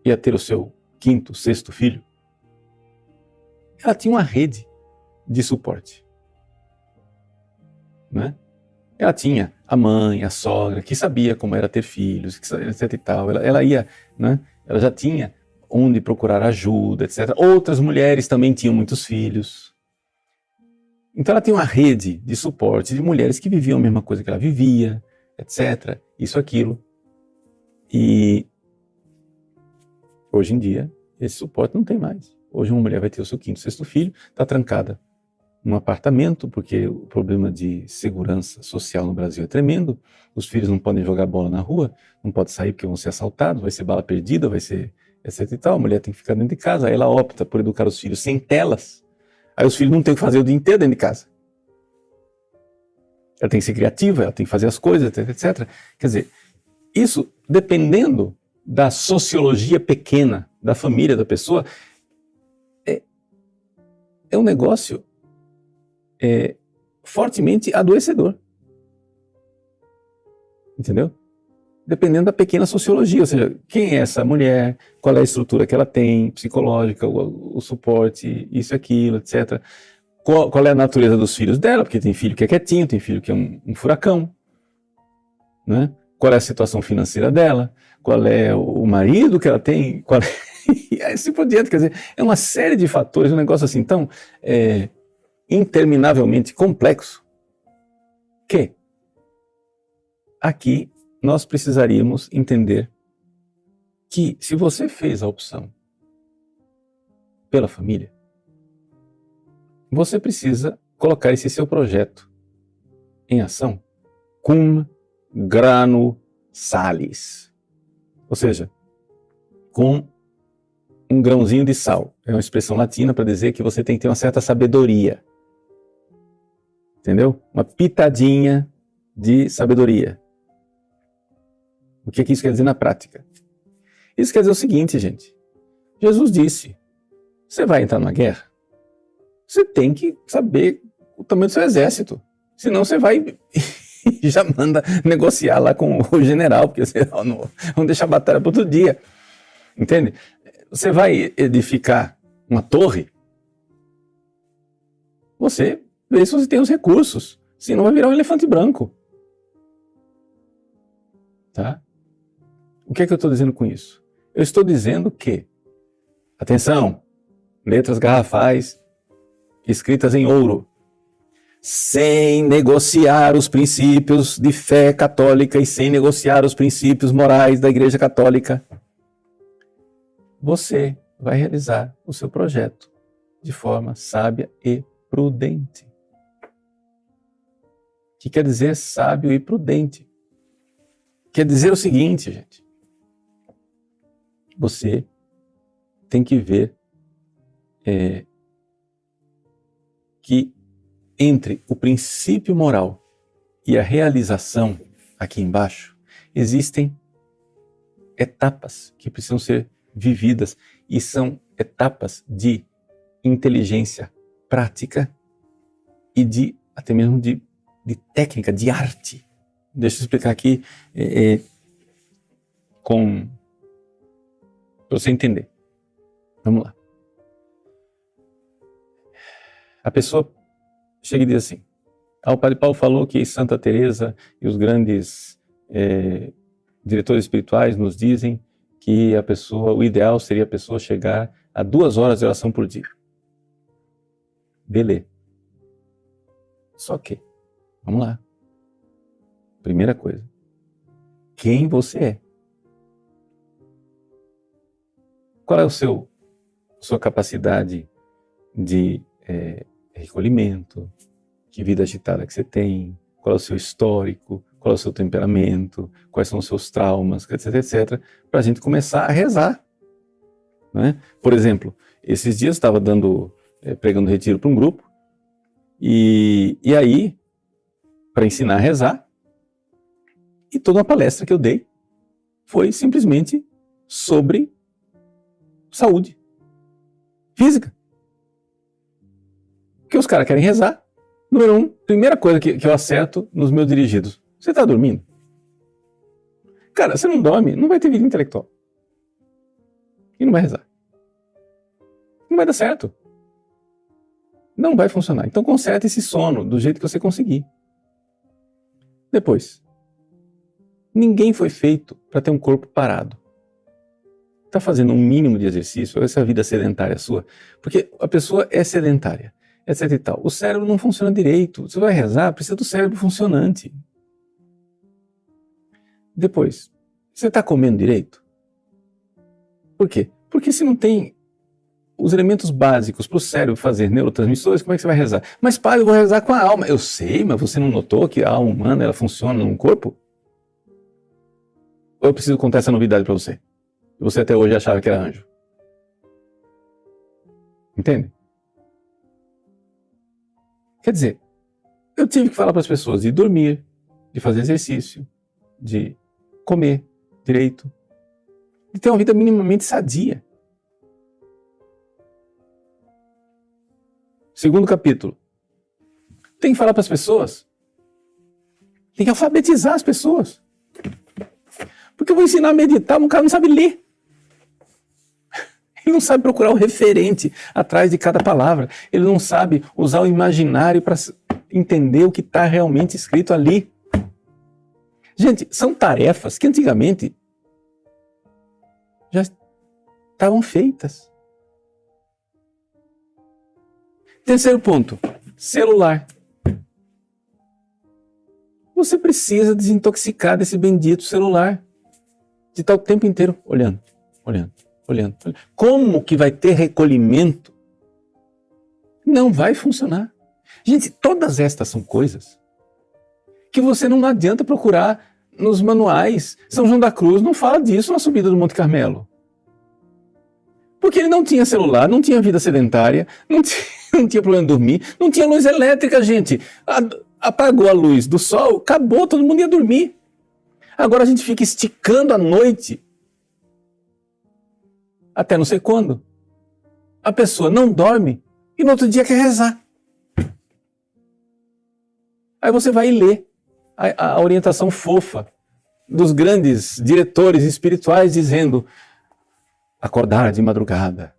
Speaker 1: ia ter o seu 5º, 6º filho, ela tinha uma rede de suporte. Né? Ela tinha a mãe, a sogra, que sabia como era ter filhos, etc e tal. Ela ia, né? Ela já tinha onde procurar ajuda, etc. Outras mulheres também tinham muitos filhos. Então ela tinha uma rede de suporte de mulheres que viviam a mesma coisa que ela vivia, etc. Isso, aquilo. E hoje em dia, esse suporte não tem mais. Hoje uma mulher vai ter o seu 5º, 6º filho, está trancada num apartamento, porque o problema de segurança social no Brasil é tremendo. Os filhos não podem jogar bola na rua, não podem sair porque vão ser assaltados, vai ser bala perdida, vai ser etc e tal. A mulher tem que ficar dentro de casa, aí ela opta por educar os filhos sem telas. Aí os filhos não têm o que fazer o dia inteiro dentro de casa. Ela tem que ser criativa, ela tem que fazer as coisas, etc, etc. Quer dizer, isso, dependendo da sociologia pequena da família da pessoa, é um negócio fortemente adoecedor. Entendeu? Dependendo da pequena sociologia, ou seja, quem é essa mulher, qual é a estrutura que ela tem, psicológica, o suporte, isso, aquilo, etc. Qual é a natureza dos filhos dela, porque tem filho que é quietinho, tem filho que é um furacão. Né? Qual é a situação financeira dela, qual é o marido que ela tem, e assim por diante. Quer dizer, é uma série de fatores, um negócio assim tão interminavelmente complexo, que aqui nós precisaríamos entender que se você fez a opção pela família, você precisa colocar esse seu projeto em ação cum grano salis, ou seja, com um grãozinho de sal. É uma expressão latina para dizer que você tem que ter uma certa sabedoria. Entendeu? Uma pitadinha de sabedoria. O que isso quer dizer na prática? Isso quer dizer o seguinte, gente. Jesus disse, você vai entrar numa guerra, você tem que saber o tamanho do seu exército. Senão você vai e já manda negociar lá com o general, porque você não vão deixar a batalha para outro dia. Entende? Você vai edificar uma torre, você vê se você tem os recursos, senão vai virar um elefante branco. Tá? O que é que eu estou dizendo com isso? Eu estou dizendo que, atenção, letras garrafais escritas em ouro, sem negociar os princípios de fé católica e sem negociar os princípios morais da Igreja Católica, você vai realizar o seu projeto de forma sábia e prudente. O que quer dizer sábio e prudente? Quer dizer o seguinte, gente. Você tem que ver que entre o princípio moral e a realização aqui embaixo, existem etapas que precisam ser vividas e são etapas de inteligência prática e até mesmo de técnica, de arte. Deixa eu explicar aqui para você entender. Vamos lá. A pessoa chega e diz assim, o Padre Paulo falou que Santa Teresa e os grandes diretores espirituais nos dizem que o ideal seria a pessoa chegar a 2 horas de oração por dia. Beleza. Só que, vamos lá. Primeira coisa, quem você é? Qual é sua capacidade de recolhimento? Que vida agitada que você tem? Qual é o seu histórico? Qual é o seu temperamento? Quais são os seus traumas, etc, etc, para a gente começar a rezar. Né? Por exemplo, esses dias eu estava pregando retiro para um grupo, e aí, para ensinar a rezar, e toda uma palestra que eu dei foi simplesmente sobre saúde física. Porque os caras querem rezar. Número 1, primeira coisa que eu acerto nos meus dirigidos. Você está dormindo? Cara, você não dorme, não vai ter vida intelectual. E não vai rezar. Não vai dar certo. Não vai funcionar. Então conserta esse sono do jeito que você conseguir. Depois, ninguém foi feito para ter um corpo parado. Está fazendo um mínimo de exercício, essa vida sedentária sua, porque a pessoa é sedentária, etc e tal. O cérebro não funciona direito. Você vai rezar, precisa do cérebro funcionante. Depois, você está comendo direito? Por quê? Porque se não tem os elementos básicos para o cérebro fazer neurotransmissores, como é que você vai rezar? Mas, padre, eu vou rezar com a alma. Eu sei, mas você não notou que a alma humana ela funciona num corpo? Ou eu preciso contar essa novidade para você? E você até hoje achava que era anjo. Entende? Quer dizer, eu tive que falar para as pessoas de dormir, de fazer exercício, de comer direito, de ter uma vida minimamente sadia. Segundo capítulo. Tem que falar para as pessoas. Tem que alfabetizar as pessoas. Porque eu vou ensinar a meditar, um cara não sabe ler. Ele não sabe procurar o referente atrás de cada palavra. Ele não sabe usar o imaginário para entender o que está realmente escrito ali. Gente, são tarefas que antigamente já estavam feitas. Terceiro ponto, celular. Você precisa desintoxicar desse bendito celular. De estar o tempo inteiro olhando. Como que vai ter recolhimento? Não vai funcionar. Gente, todas estas são coisas que você não adianta procurar nos manuais. São João da Cruz não fala disso na subida do Monte Carmelo. Porque ele não tinha celular, não tinha vida sedentária, não tinha problema de dormir, não tinha luz elétrica, gente. Apagou a luz do sol, acabou, todo mundo ia dormir. Agora a gente fica esticando a noite até não sei quando. A pessoa não dorme e no outro dia quer rezar. Aí você vai ler a orientação fofa dos grandes diretores espirituais dizendo acordar de madrugada.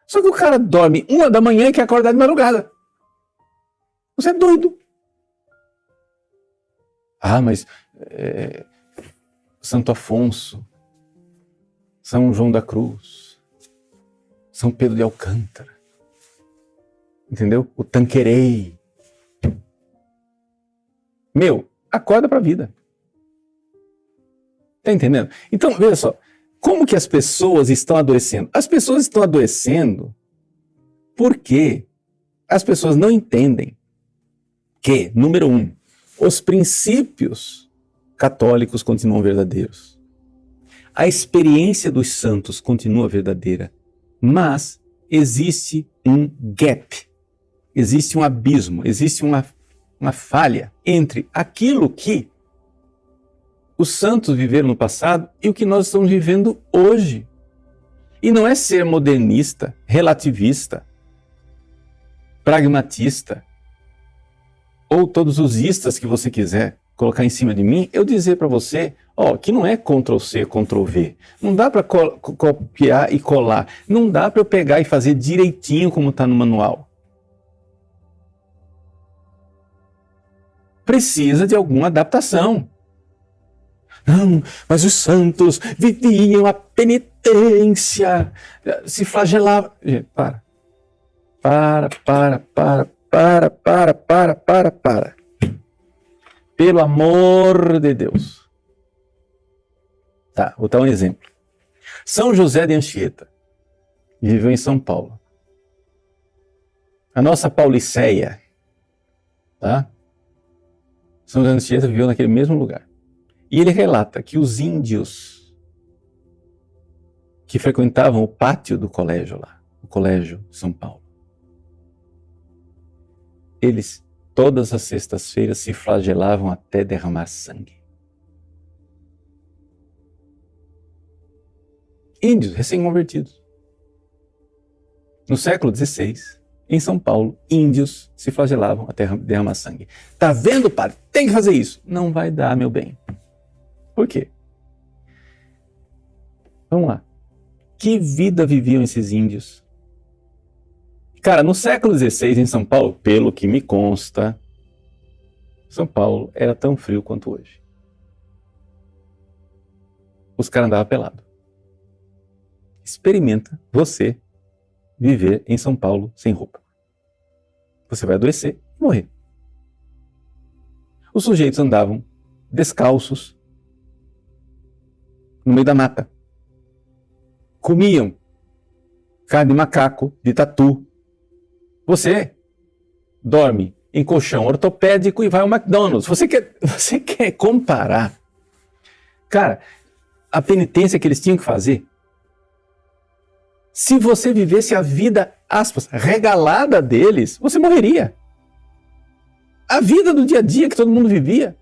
Speaker 1: Só que o cara dorme 1 da manhã e quer acordar de madrugada. Você é doido. Mas Santo Afonso, São João da Cruz, São Pedro de Alcântara, entendeu? O Tanqueray. Meu, acorda pra vida. Tá entendendo? Então, veja só, como que as pessoas estão adoecendo? As pessoas estão adoecendo porque as pessoas não entendem que, número 1, os princípios católicos continuam verdadeiros. A experiência dos santos continua verdadeira, mas existe um gap, existe um abismo, existe uma falha entre aquilo que os santos viveram no passado e o que nós estamos vivendo hoje. E não é ser modernista, relativista, pragmatista, ou todos os istas que você quiser colocar em cima de mim, eu dizer para você, que não é Ctrl+C, Ctrl+V. Não dá para copiar e colar. Não dá para eu pegar e fazer direitinho como está no manual. Precisa de alguma adaptação. Não, mas os santos viviam a penitência, se flagelavam. Gente, para. Pelo amor de Deus. Tá, vou dar um exemplo. São José de Anchieta viveu em São Paulo. A nossa Pauliceia, tá? São José de Anchieta viveu naquele mesmo lugar. E ele relata que os índios que frequentavam o pátio do colégio lá, o Colégio São Paulo, eles todas as sextas-feiras se flagelavam até derramar sangue. Índios recém-convertidos. No século XVI, em São Paulo, índios se flagelavam até derramar sangue. Tá vendo, padre? Tem que fazer isso. Não vai dar, meu bem. Por quê? Vamos lá. Que vida viviam esses índios? Cara, no século XVI, em São Paulo, pelo que me consta, São Paulo era tão frio quanto hoje. Os caras andavam pelados. Experimenta você viver em São Paulo sem roupa. Você vai adoecer e morrer. Os sujeitos andavam descalços no meio da mata. Comiam carne de macaco, de tatu. Você dorme em colchão ortopédico e vai ao McDonald's. Você quer comparar? Cara, a penitência que eles tinham que fazer, se você vivesse a vida, aspas, regalada deles, você morreria. A vida do dia a dia que todo mundo vivia.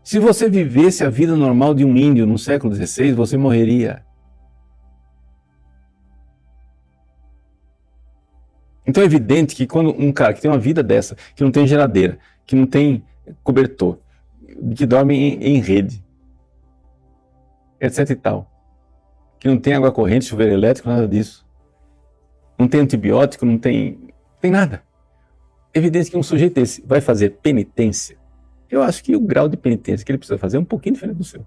Speaker 1: Se você vivesse a vida normal de um índio no século XVI, você morreria. Então é evidente que quando um cara que tem uma vida dessa, que não tem geladeira, que não tem cobertor, que dorme em rede, etc e tal, que não tem água corrente, chuveiro elétrico, nada disso, não tem antibiótico, não tem nada. É evidente que um sujeito desse vai fazer penitência. Eu acho que o grau de penitência que ele precisa fazer é um pouquinho diferente do seu.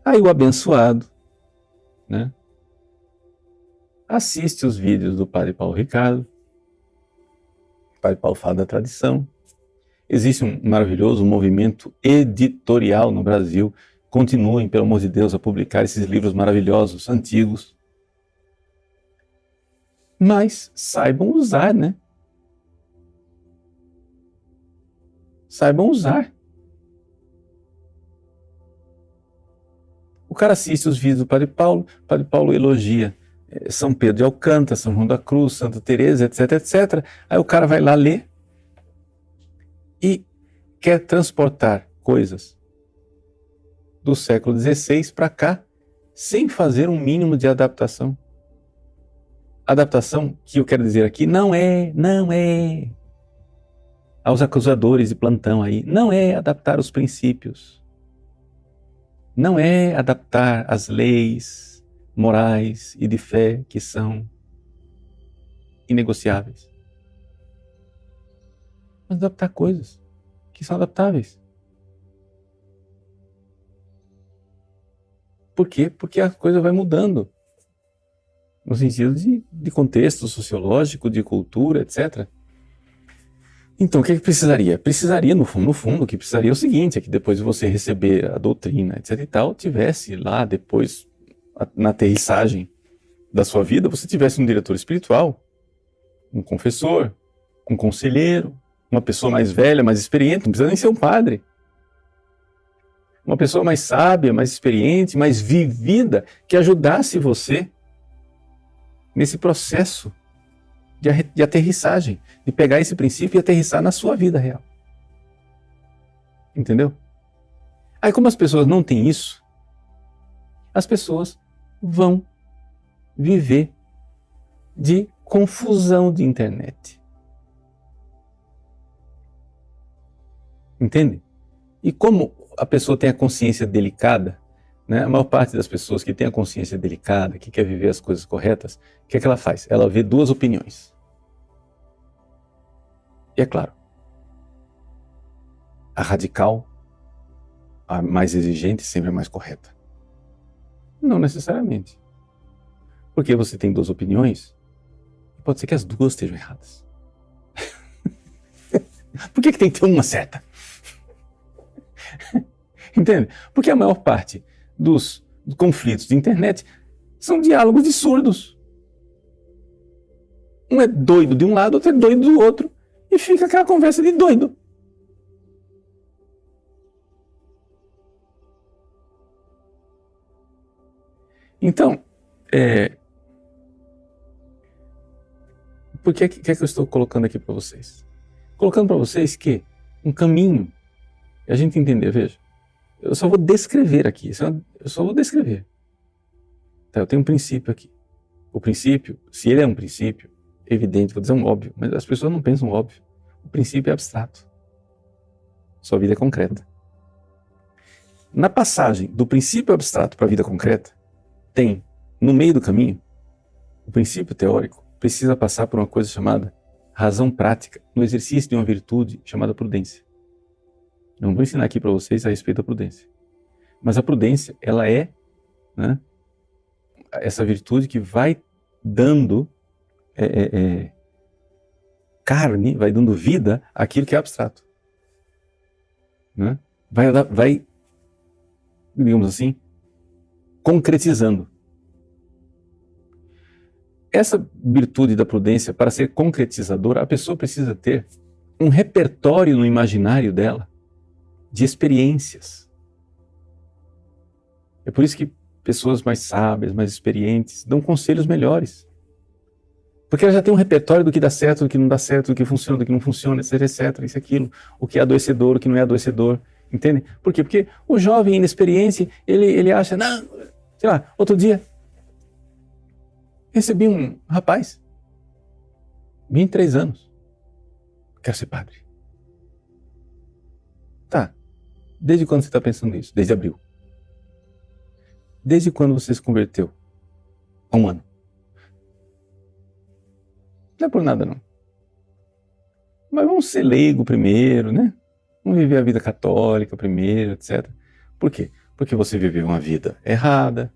Speaker 1: Aí o abençoado, né, assiste os vídeos do Padre Paulo Ricardo. O Padre Paulo fala da tradição. Existe um maravilhoso movimento editorial no Brasil. Continuem, pelo amor de Deus, a publicar esses livros maravilhosos, antigos. Mas saibam usar, né? Saibam usar. O cara assiste os vídeos do Padre Paulo elogia São Pedro de Alcântara, São João da Cruz, Santa Teresa, etc, etc. Aí o cara vai lá ler e quer transportar coisas do século XVI para cá, sem fazer um mínimo de adaptação. Adaptação que eu quero dizer aqui não é aos acusadores de plantão aí, não é adaptar os princípios, não é adaptar as leis morais e de fé que são inegociáveis, mas adaptar coisas que são adaptáveis. Por quê? Porque a coisa vai mudando, no sentido de contexto sociológico, de cultura, etc. Então, o que precisaria? Precisaria, no fundo, o que precisaria é o seguinte, é que depois de você receber a doutrina, etc e tal, tivesse lá depois, na aterrissagem da sua vida, você tivesse um diretor espiritual, um confessor, um conselheiro, uma pessoa mais velha, mais experiente, não precisa nem ser um padre. Uma pessoa mais sábia, mais experiente, mais vivida, que ajudasse você nesse processo de aterrissagem, de pegar esse princípio e aterrissar na sua vida real. Entendeu? Aí, como as pessoas não têm isso, as pessoas vão viver de confusão de internet. Entende? E como a pessoa tem a consciência delicada, né? A maior parte das pessoas que tem a consciência delicada, que quer viver as coisas corretas, o que é que ela faz? Ela vê duas opiniões. E é claro, a radical, a mais exigente, sempre é mais correta. Não necessariamente. Porque você tem duas opiniões, pode ser que as duas estejam erradas. Por que tem que ter uma certa? Entende? Porque a maior parte dos conflitos de internet são diálogos de surdos. Um é doido de um lado, outro é doido do outro. E fica aquela conversa de doido. Então, por que é que eu estou colocando aqui para vocês? Colocando para vocês que um caminho, a gente entender, veja, eu só vou descrever aqui, eu só vou descrever. Tá, eu tenho um princípio aqui. O princípio, se ele é um princípio, evidente, vou dizer um óbvio, mas as pessoas não pensam óbvio. O princípio é abstrato. Sua vida é concreta. Na passagem do princípio abstrato para a vida concreta, tem, no meio do caminho, o princípio teórico precisa passar por uma coisa chamada razão prática, no exercício de uma virtude chamada prudência. Eu não vou ensinar aqui para vocês a respeito da prudência. Mas a prudência, ela é, né, essa virtude que vai dando carne, vai dando vida àquilo que é abstrato. Né? Vai, digamos assim, concretizando. Essa virtude da prudência, para ser concretizadora, a pessoa precisa ter um repertório no imaginário dela de experiências. É por isso que pessoas mais sábias, mais experientes, dão conselhos melhores. Porque ela já tem um repertório do que dá certo, do que não dá certo, do que funciona, do que não funciona, etc, etc, isso, aquilo, o que é adoecedor, o que não é adoecedor, entende? Por quê? Porque o jovem inexperiente, ele acha, não, sei lá, outro dia, recebi um rapaz, 23 anos, quero ser padre. Tá, desde quando você está pensando nisso? Desde abril. Desde quando você se converteu? Há um ano. Não é por nada, não. Mas vamos ser leigo primeiro, né? Vamos viver a vida católica primeiro, etc. Por quê? Porque você viveu uma vida errada.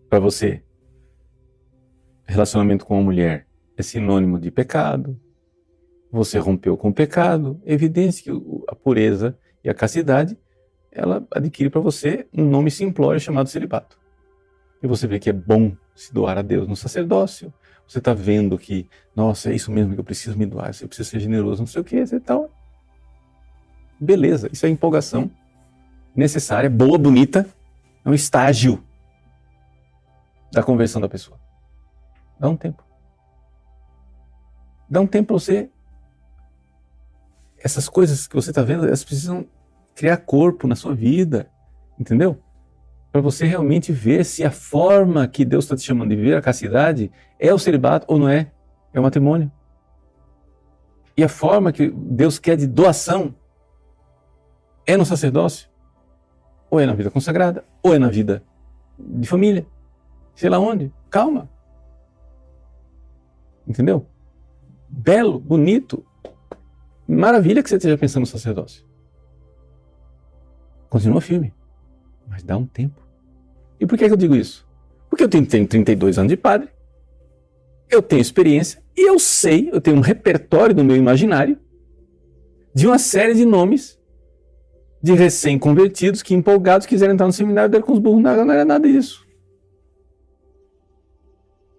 Speaker 1: Para você relacionamento com uma mulher é sinônimo de pecado, você rompeu com o pecado, é evidente que a pureza e a castidade, ela adquire para você um nome simplório chamado celibato. E você vê que é bom se doar a Deus no sacerdócio, você está vendo que, nossa, é isso mesmo que eu preciso me doar, eu preciso ser generoso, não sei o que, e tal. Beleza, isso é empolgação necessária, boa, bonita, é um estágio da conversão da pessoa. Dá um tempo. Dá um tempo para você. Essas coisas que você está vendo, elas precisam criar corpo na sua vida, entendeu? Para você realmente ver se a forma que Deus está te chamando de viver a castidade é o celibato ou não é, é o matrimônio. E a forma que Deus quer de doação é no sacerdócio, ou é na vida consagrada, ou é na vida de família, sei lá onde, calma. Entendeu? Belo, bonito, maravilha que você esteja pensando no sacerdócio. Continua firme, mas dá um tempo. E por que eu digo isso? Porque eu tenho 32 anos de padre, eu tenho experiência e eu sei, eu tenho um repertório no meu imaginário de uma série de nomes de recém-convertidos que empolgados quiseram entrar no seminário dele com os burros, não era nada disso.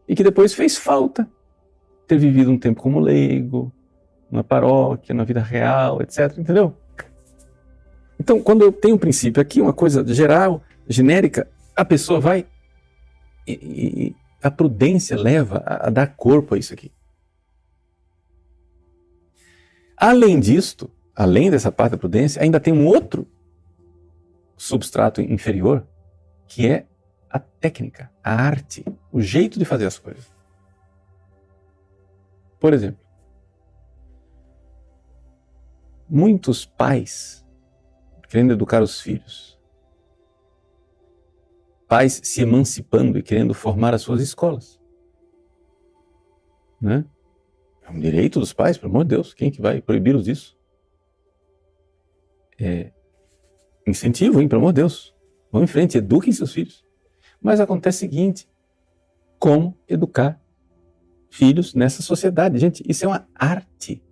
Speaker 1: E que depois fez falta ter vivido um tempo como leigo, na paróquia, na vida real, etc. Entendeu? Então, quando eu tenho um princípio aqui, uma coisa geral, genérica, a pessoa vai e a prudência leva a dar corpo a isso aqui. Além disto, além dessa parte da prudência, ainda tem um outro substrato inferior, que é a técnica, a arte, o jeito de fazer as coisas. Por exemplo, muitos pais querendo educar os filhos, pais se emancipando e querendo formar as suas escolas. Né? É um direito dos pais, pelo amor de Deus, quem que vai proibi-los disso? Incentivo, hein, pelo amor de Deus. Vão em frente, eduquem seus filhos. Mas acontece o seguinte, como educar filhos nessa sociedade? Gente, isso é uma arte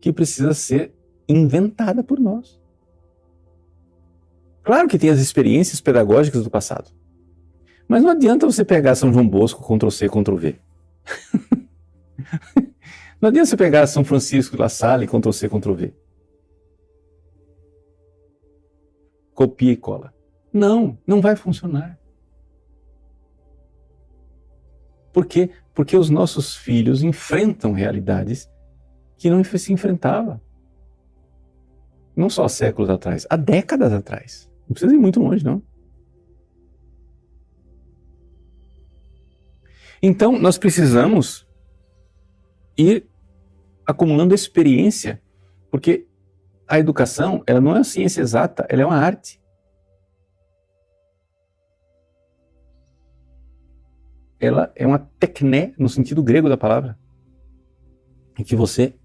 Speaker 1: que precisa ser inventada por nós. Claro que tem as experiências pedagógicas do passado. Mas não adianta você pegar São João Bosco, Ctrl+C, Ctrl+V. Não adianta você pegar São Francisco de La Salle, Ctrl+C, Ctrl+V. Copia e cola. Não, não vai funcionar. Por quê? Porque os nossos filhos enfrentam realidades que não se enfrentava. Não só há séculos atrás, há décadas atrás. Não precisa ir muito longe, não. Então, nós precisamos ir acumulando experiência, porque a educação, ela não é uma ciência exata, ela é uma arte. Ela é uma tecné, no sentido grego da palavra, em que você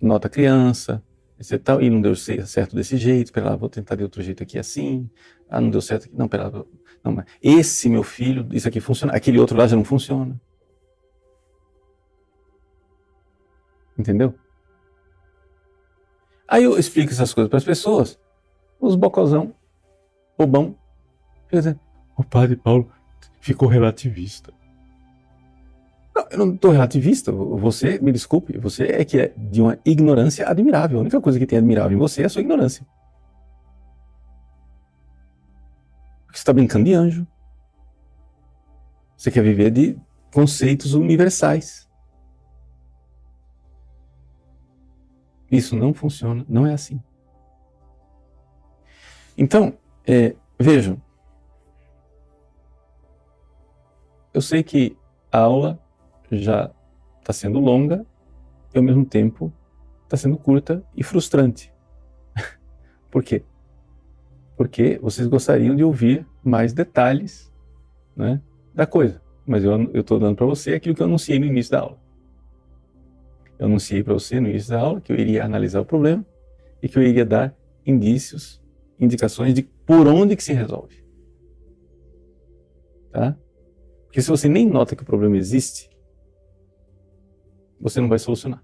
Speaker 1: nota a criança, etc, tal, e não deu certo desse jeito, pera lá, vou tentar de outro jeito aqui assim, não deu certo aqui, não, pera lá, não, mas esse meu filho, isso aqui funciona, aquele outro lá já não funciona. Entendeu? Aí eu explico essas coisas para as pessoas, os bocozão, bobão, quer dizer, o padre Paulo ficou relativista. Não, eu não estou relativista, você, me desculpe, você é que é de uma ignorância admirável. A única coisa que tem admirável em você é a sua ignorância. Você está brincando de anjo. Você quer viver de conceitos universais. Isso não funciona, não é assim. Então, vejam, eu sei que a aula já está sendo longa e ao mesmo tempo está sendo curta e frustrante. Por quê? Porque vocês gostariam de ouvir mais detalhes, né, da coisa. Mas eu estou dando para você aquilo que eu anunciei no início da aula. Eu anunciei para você no início da aula que eu iria analisar o problema e que eu iria dar indícios, indicações de por onde que se resolve. Tá? Porque se você nem nota que o problema existe, você não vai solucionar.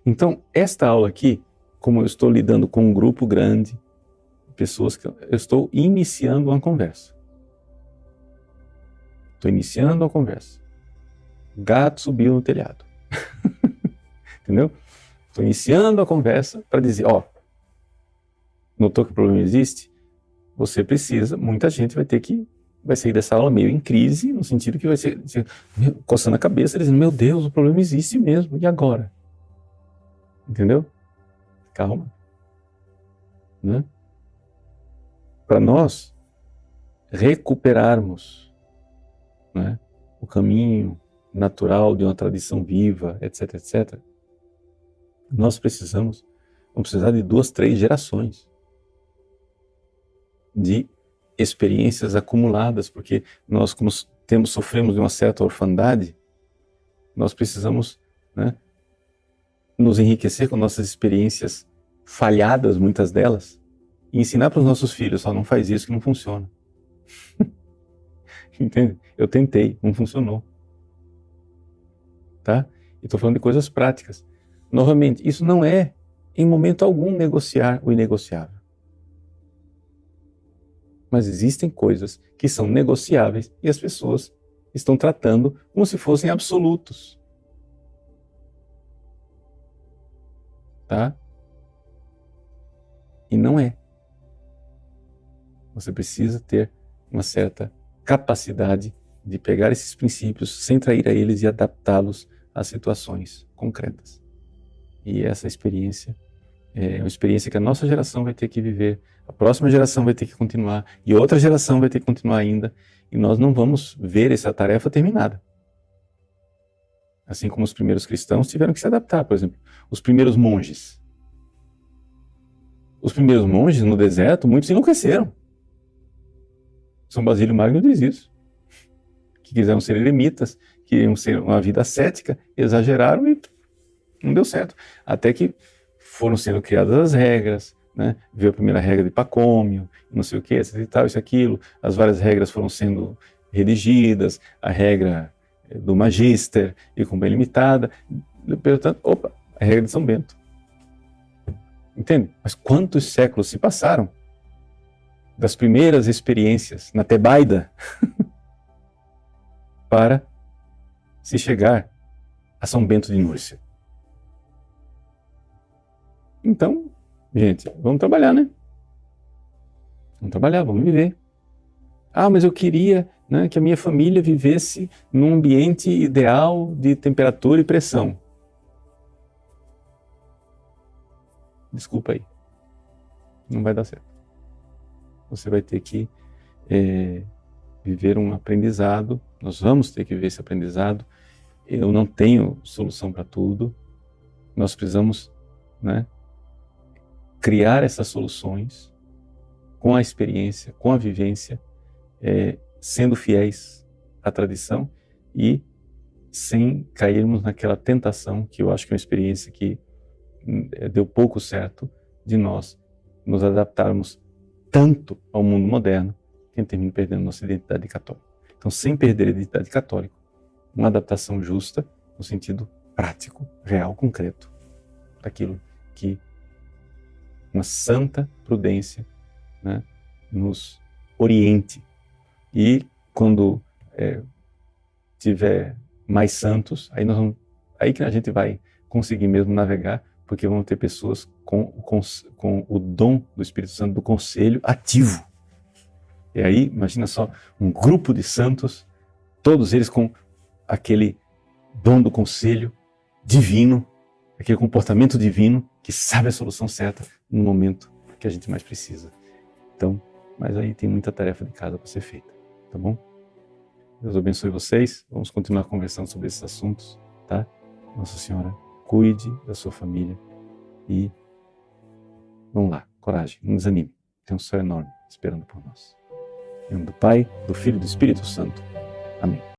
Speaker 1: Então, esta aula aqui, como eu estou lidando com um grupo grande, pessoas que eu estou iniciando uma conversa. Estou iniciando uma conversa. O gato subiu no telhado. Entendeu? Estou iniciando a conversa para dizer, ó, notou que o problema existe? Você precisa, muita gente vai sair dessa aula meio em crise, no sentido que vai ser coçando a cabeça, dizendo, meu Deus, o problema existe mesmo, e agora? Entendeu? Calma. Né? Para nós recuperarmos, né, o caminho natural de uma tradição viva, etc, etc, nós vamos precisar de 2, 3 gerações de experiências acumuladas, porque nós, como sofremos de uma certa orfandade, nós precisamos, né, nos enriquecer com nossas experiências falhadas, muitas delas, e ensinar para os nossos filhos, só não faz isso que não funciona. Entende? Eu tentei, não funcionou. Tá? E estou falando de coisas práticas. Novamente, isso não é, em momento algum, negociar o inegociável. Mas existem coisas que são negociáveis e as pessoas estão tratando como se fossem absolutos. Tá? E não é. Você precisa ter uma certa capacidade de pegar esses princípios sem trair a eles e adaptá-los a situações concretas. E essa experiência é uma experiência que a nossa geração vai ter que viver, a próxima geração vai ter que continuar, e outra geração vai ter que continuar ainda, e nós não vamos ver essa tarefa terminada. Assim como os primeiros cristãos tiveram que se adaptar, por exemplo, os primeiros monges. Os primeiros monges no deserto, muitos enlouqueceram. São Basílio Magno diz isso. Que quiseram ser eremitas, queriam ser uma vida ascética, exageraram e não deu certo. Até que foram sendo criadas as regras, né? Veio a primeira regra de Pacômio, não sei o que, etc e tal, isso, aquilo. As várias regras foram sendo redigidas, a regra do Magister, e com bem limitada. Portanto, a regra de São Bento. Entende? Mas quantos séculos se passaram das primeiras experiências na Tebaida para se chegar a São Bento de Núrcia? Então, gente, vamos trabalhar, né? Vamos trabalhar, vamos viver. Ah, mas eu queria, né, que a minha família vivesse num ambiente ideal de temperatura e pressão. Desculpa aí. Não vai dar certo. Você vai ter que viver um aprendizado. Nós vamos ter que viver esse aprendizado. Eu não tenho solução para tudo. Nós precisamos, né, criar essas soluções com a experiência, com a vivência, sendo fiéis à tradição e sem cairmos naquela tentação, que eu acho que é uma experiência que deu pouco certo, de nós nos adaptarmos tanto ao mundo moderno que termina perdendo nossa identidade católica. Então, sem perder a identidade católica, uma adaptação justa no sentido prático, real, concreto, daquilo que uma santa prudência, né, nos oriente. E quando tiver mais santos, aí que a gente vai conseguir mesmo navegar, porque vão ter pessoas com o dom do Espírito Santo do conselho ativo. E aí, imagina só, um grupo de santos, todos eles com aquele dom do conselho divino, aquele comportamento divino, que sabe a solução certa no momento que a gente mais precisa. Então, mas aí tem muita tarefa de casa para ser feita, tá bom? Deus abençoe vocês, vamos continuar conversando sobre esses assuntos, tá? Nossa Senhora, cuide da sua família e vamos lá, coragem, não desanime, tem um céu enorme esperando por nós. Em nome do Pai, do Filho e do Espírito Santo. Amém.